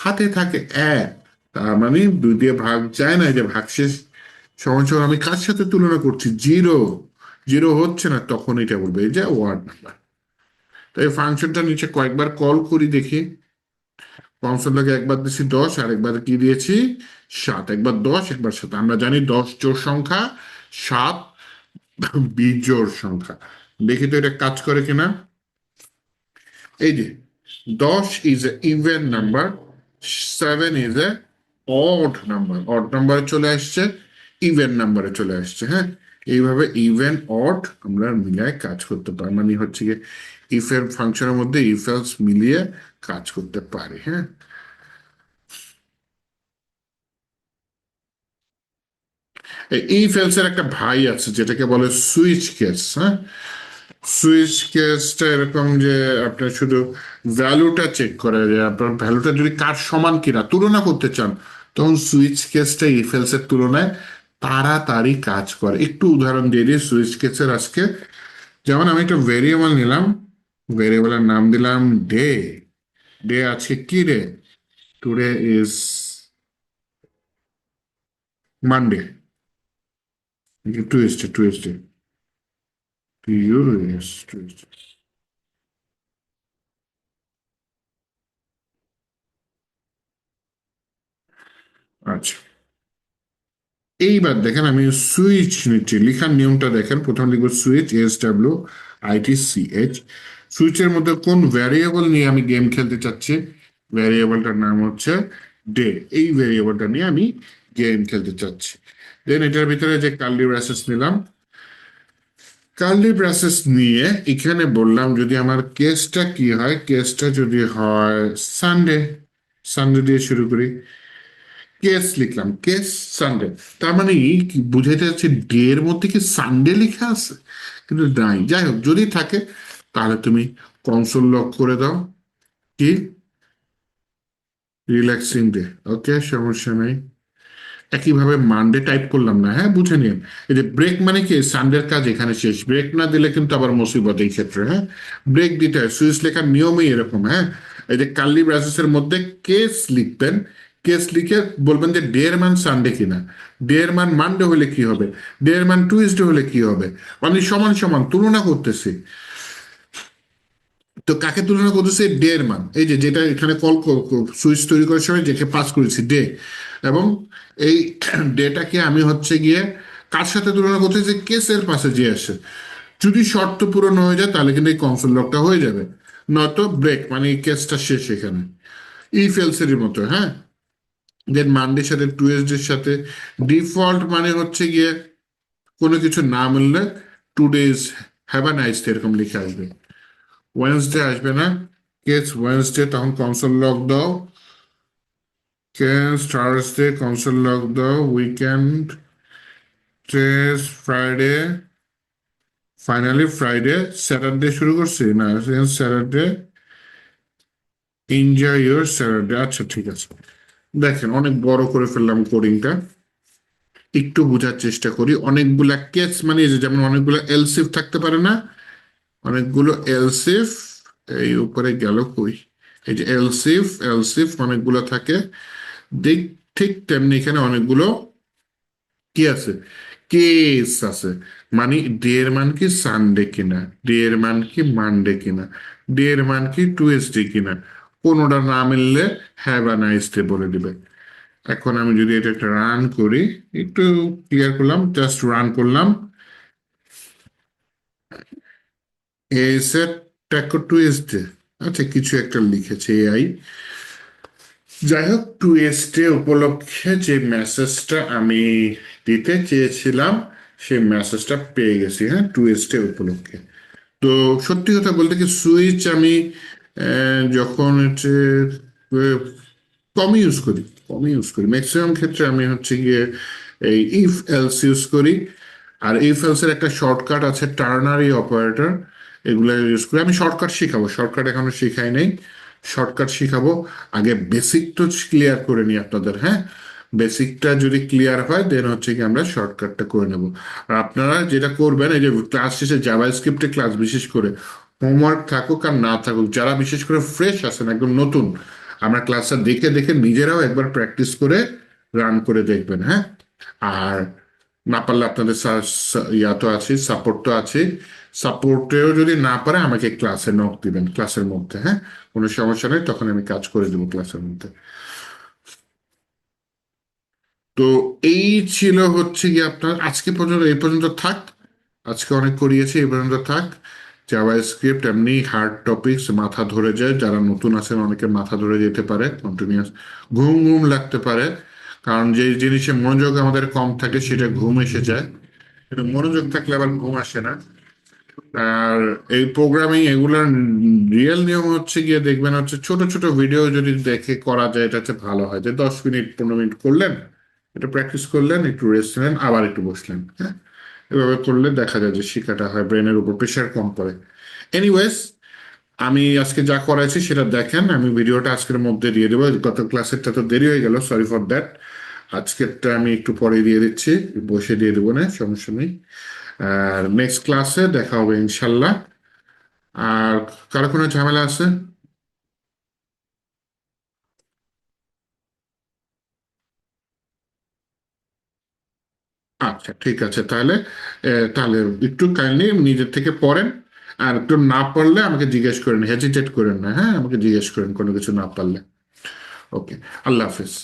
হাতে থাকে 1, তার মানে 2 দিয়ে ভাগ যায় না, এই যে ভাগশেষ সমান সমান আমি কার সাথে তুলনা করছি, 0। 0 হচ্ছে না, তখন এটা বলবে এই যে ওয়ার্ড নাম্বার। তো এই ফাংশনটা নিচে কয়েকবার কল করি দেখি। কনসোলটাকে একবার দিয়েছি 10, আর একবার কি দিয়েছি 7, একবার 10 একবার 7। আমরা জানি 10 জোড় সংখ্যা, 7 বিজোড় সংখ্যা। দেখি তো এটা কাজ করে কিনা। এই যে 10 is a even number, 7 is a odd number. Odd নাম্বারে চলে আসছে, ইভেন নাম্বারে চলে আসছে। হ্যাঁ, এইভাবে ইভেন অড আমরা মিলায় কাজ করতে পারি, মানে হচ্ছে গিয়ে ইফ এর ফাংশনের মধ্যে ইফ এলস মিলিয়ে কাজ করতে পারি। হ্যাঁ, এই ইফ এলস এর একটা ভাই আছে যেটাকে বলে সুইচ কেস। হ্যাঁ, সুইচ কেসটা এরকম যে আপনার শুধু ভ্যালুটা চেক করে, যে আপনার ভ্যালুটা যদি কার সমান কিনা তুলনা করতে চান, তখন সুইচ কেসটা ইফ এলস এর তুলনায় তাড়াতাড়ি কাজ করে। একটু উদাহরণ দিয়ে দিই সুইচ কেসের আজকে। যেমন আমি একটা ভেরিয়েবল নিলাম, ভেরিয়েবলের নাম দিলাম ডে। ডে আছে কি রে, today is Monday, Tuesday, Tuesday, Tuesday. আচ্ছা, এইবার দেখেন আমি সুইচ নিচ্ছি, লিখার নিয়মটা দেখেন। প্রথম লিখবো সুইচ, SWITCH। সুইচের মধ্যে কোন ভ্যারিয়েবল নিয়ে আমি গেম খেলতে চাচ্ছি, ভ্যারিয়েবলটার নাম হচ্ছে ডে। এই ভ্যারিয়েবলটা নিয়ে আমি গেম খেলতে চাচ্ছি। দেন এটার ভিতরে যে কার্লি ব্রেসেস নিলাম, কার্লি ব্রেসেস নিয়ে এখানে বললাম যদি আমার কেসটা কি হয়, কেসটা যদি হয় সানডে, সানডে দিয়ে শুরু করি। কেস লিখলাম, কেস সানডে। তার মানে কি বুঝাইতে যাচ্ছে, ডে এর মধ্যে কি সানডে লেখা আছে? কিন্তু নাই। যাই হোক, যদি থাকে তাহলে তুমি কনসোল লক করে দাও, কি রিল্যাক্সিং ডে। ওকে, সমস্যা নেই। একইভাবে মানডে টাইপ করলাম না, হ্যাঁ বুঝে নিন। এই যে ব্রেক মানে কি, সানডের কাজ এখানে শেষ, ব্রেক না দিলে কিন্তু আবার মুসিবত এই ক্ষেত্রে। হ্যাঁ, ব্রেক দিতে হয়, সুইচ লেখার নিয়মই এরকম। হ্যাঁ, এই যে কার্লি ব্রাসেসের মধ্যে কেস লিখবেন, কেস লিখে বলবেন যে ডে এর মান সানডে কিনা, ডে এর মান মানডে হলে কি হবে, ডে এর মান টুইসডে হলে কি হবে, মানে সমান সমান তুলনা করতেছি। তো কাকে তুলনা করতেছে? ডে এর মান, এই যে যেটা এখানে কল সুইচ তৈরি করার সময় যেকে পাস করেছি ডে, এবং এই ডেটাকে আমি হচ্ছে গিয়ে কার সাথে তুলনা করতেছি? কেসের পাশে যে আসে। যদি শর্ত পূরণ হয়ে যায় তাহলে কিন্তু এই কনসোল লকটা হয়ে যাবে, নয়তো ব্রেক, মানে এই কেসটা শেষ এখানে, ইফ এলস এর মতো। হ্যাঁ, দেন মানডের সাথে টুয়েসডের সাথে ডিফল্ট মানে হচ্ছে গিয়ে কোনো কিছু না মিললে two days have a nice এরকম লিখে আসবে। ওয়েন্সডে আসবে না, কেস ওয়েন্সডে তখন কনসোল লক দাও, কেস থার্সডে কনসোল লক দাও, weekend, case Friday, finally Friday, Saturday শুরু করছি না, স্যাটারডে, এনজয় ইউর স্যাটারডে। আচ্ছা ঠিক আছে, দেখেন অনেক বড় করে ফেললাম কোডিংটা, একটু বোঝার চেষ্টা করি। অনেকগুলা কেস মানে এই যে যেমন অনেকগুলো এলসিফ থাকতে পারে না, অনেকগুলো এলসিফ, এই উপরে গেল কই, এই যে এলসিফ, এলসিফ অনেকগুলো থাকে, ঠিক ঠিক তেমনি এখানে অনেকগুলো কি আছে, কেস আছে। মানে ডে এর মান কি সানডে কিনা, ডে এর মান কি মানডে কিনা, ডে এর মান কি টুয়েসডে কিনা, কোনোটা না মিললে হ্যাভ আ নাইস ডে বলে দিবে। এখন আমি যদি এটা একটা রান করি, একটু ক্লিয়ার করলাম, জাস্ট রান করলাম, এসে ট্যাকো টুয়েসডে, আচ্ছা কিছু একটা লিখেছে এআই। যাই হোক, টুয়েসডে উপলক্ষে যে মেসেজটা আমি দিতে চেয়েছিলাম সেই মেসেজটা পেয়ে গেছি, হ্যাঁ, টুয়েসডে উপলক্ষে। তো সত্যি কথা বলতে কি, সুইচ আমি যখন হচ্ছে আহ, কমই ইউজ করি, কমই ইউজ করি, ম্যাক্সিমাম ক্ষেত্রে আমি হচ্ছে গিয়ে এই ইফ এলস ইউজ করি। আর ইফ এলস এর একটা শর্টকাট আছে টার্নারি অপারেটর, এগুলো ইউজ করি। আমি শর্টকাট শিখাবো, শর্টকাট এখনো শিখাই নেই, শর্টকাট শিখাবো। আগে বেসিক তো ক্লিয়ার করে নিই আপনাদের, হ্যাঁ, বেসিকটা যদি ক্লিয়ার হয় দেন হচ্ছে কি আমরা শর্টকাটটা করে নেব। আর আপনারা যেটা করবেন, এই যে ক্লাস শেষে জাভাস্ক্রিপ্টের ক্লাস, বিশেষ করে হোমওয়ার্ক থাকুক আর না থাকুক, যারা বিশেষ করে ফ্রেশ আছেন একদম নতুন, আমরা ক্লাসটা দেখে দেখে নিজেরাও একবার প্র্যাকটিস করে রান করে দেখবেন, হ্যাঁ। আর না পারলে আপনাদের ইয়া তো আছে, সাপোর্ট তো আছে, সাপোর্টেও যদি না পারে আমাকে ক্লাসে নক দিবেন ক্লাসের মধ্যে, হ্যাঁ, কোনো সমস্যা নেই, তখন আমি কাজ করে দেবো ক্লাসের মধ্যে। তো এই ছিল হচ্ছে কি আপনার আজকে পর্যন্ত, এই পর্যন্ত থাক, আজকে অনেক করিয়েছি, এই পর্যন্ত থাক। জাভা স্ক্রিপ্ট এমনি হার্ড টপিকস, মাথা ধরে যায়, যারা নতুন আছেন অনেকের মাথা ধরে যেতে পারে, কন্টিনিউয়াস ঘুম ঘুম লাগতে পারে, কারণ যে জিনিসে মনোযোগ আমাদের কম থাকে সেটা ঘুম এসে যায়, কিন্তু মনোযোগ থাকলে আবার ঘুম আসে না। আর এই প্রোগ্রামিং এগুলার রিয়েল নিয়ম হচ্ছে গিয়ে দেখবেন হচ্ছে ছোট ছোট ভিডিও যদি দেখে করা যায় এটা হচ্ছে ভালো হয়, যে 10 মিনিট 15 মিনিট করলেন, এটা প্র্যাকটিস করলেন, একটু রেস্ট নিলেন, আবার একটু বসলেন, হ্যাঁ, এভাবে করলে দেখা যায় যে শেখাটা হয়, ব্রেনের উপর প্রেশার কম পড়ে। এনিওয়েজ, আমি আজকে যা করাইছি সেটা দেখেন, আমি ভিডিওটা আজকের মধ্যে দিয়ে দেবো, গত ক্লাসেরটা তো দেরি হয়ে গেল, সরি ফর দ্যাট। আজকেরটা আমি একটু পরে দিয়ে দিচ্ছি, বসে দিয়ে দেবো, না সমস্যা নেই। আর নেক্সট ক্লাসে দেখা হবে ইনশাল্লাহ। আর কারো কোনো ঝামেলা আছে? আচ্ছা ঠিক আছে, তাহলে তাহলে একটু কাইন্ডলি নিজের থেকে পড়েন, আর একটু না পারলে আমাকে জিজ্ঞেস করেন, হেজিটেট করেন না, হ্যাঁ, আমাকে জিজ্ঞেস করেন কোনো কিছু না পারলে। ওকে, আল্লাহ হাফিজ।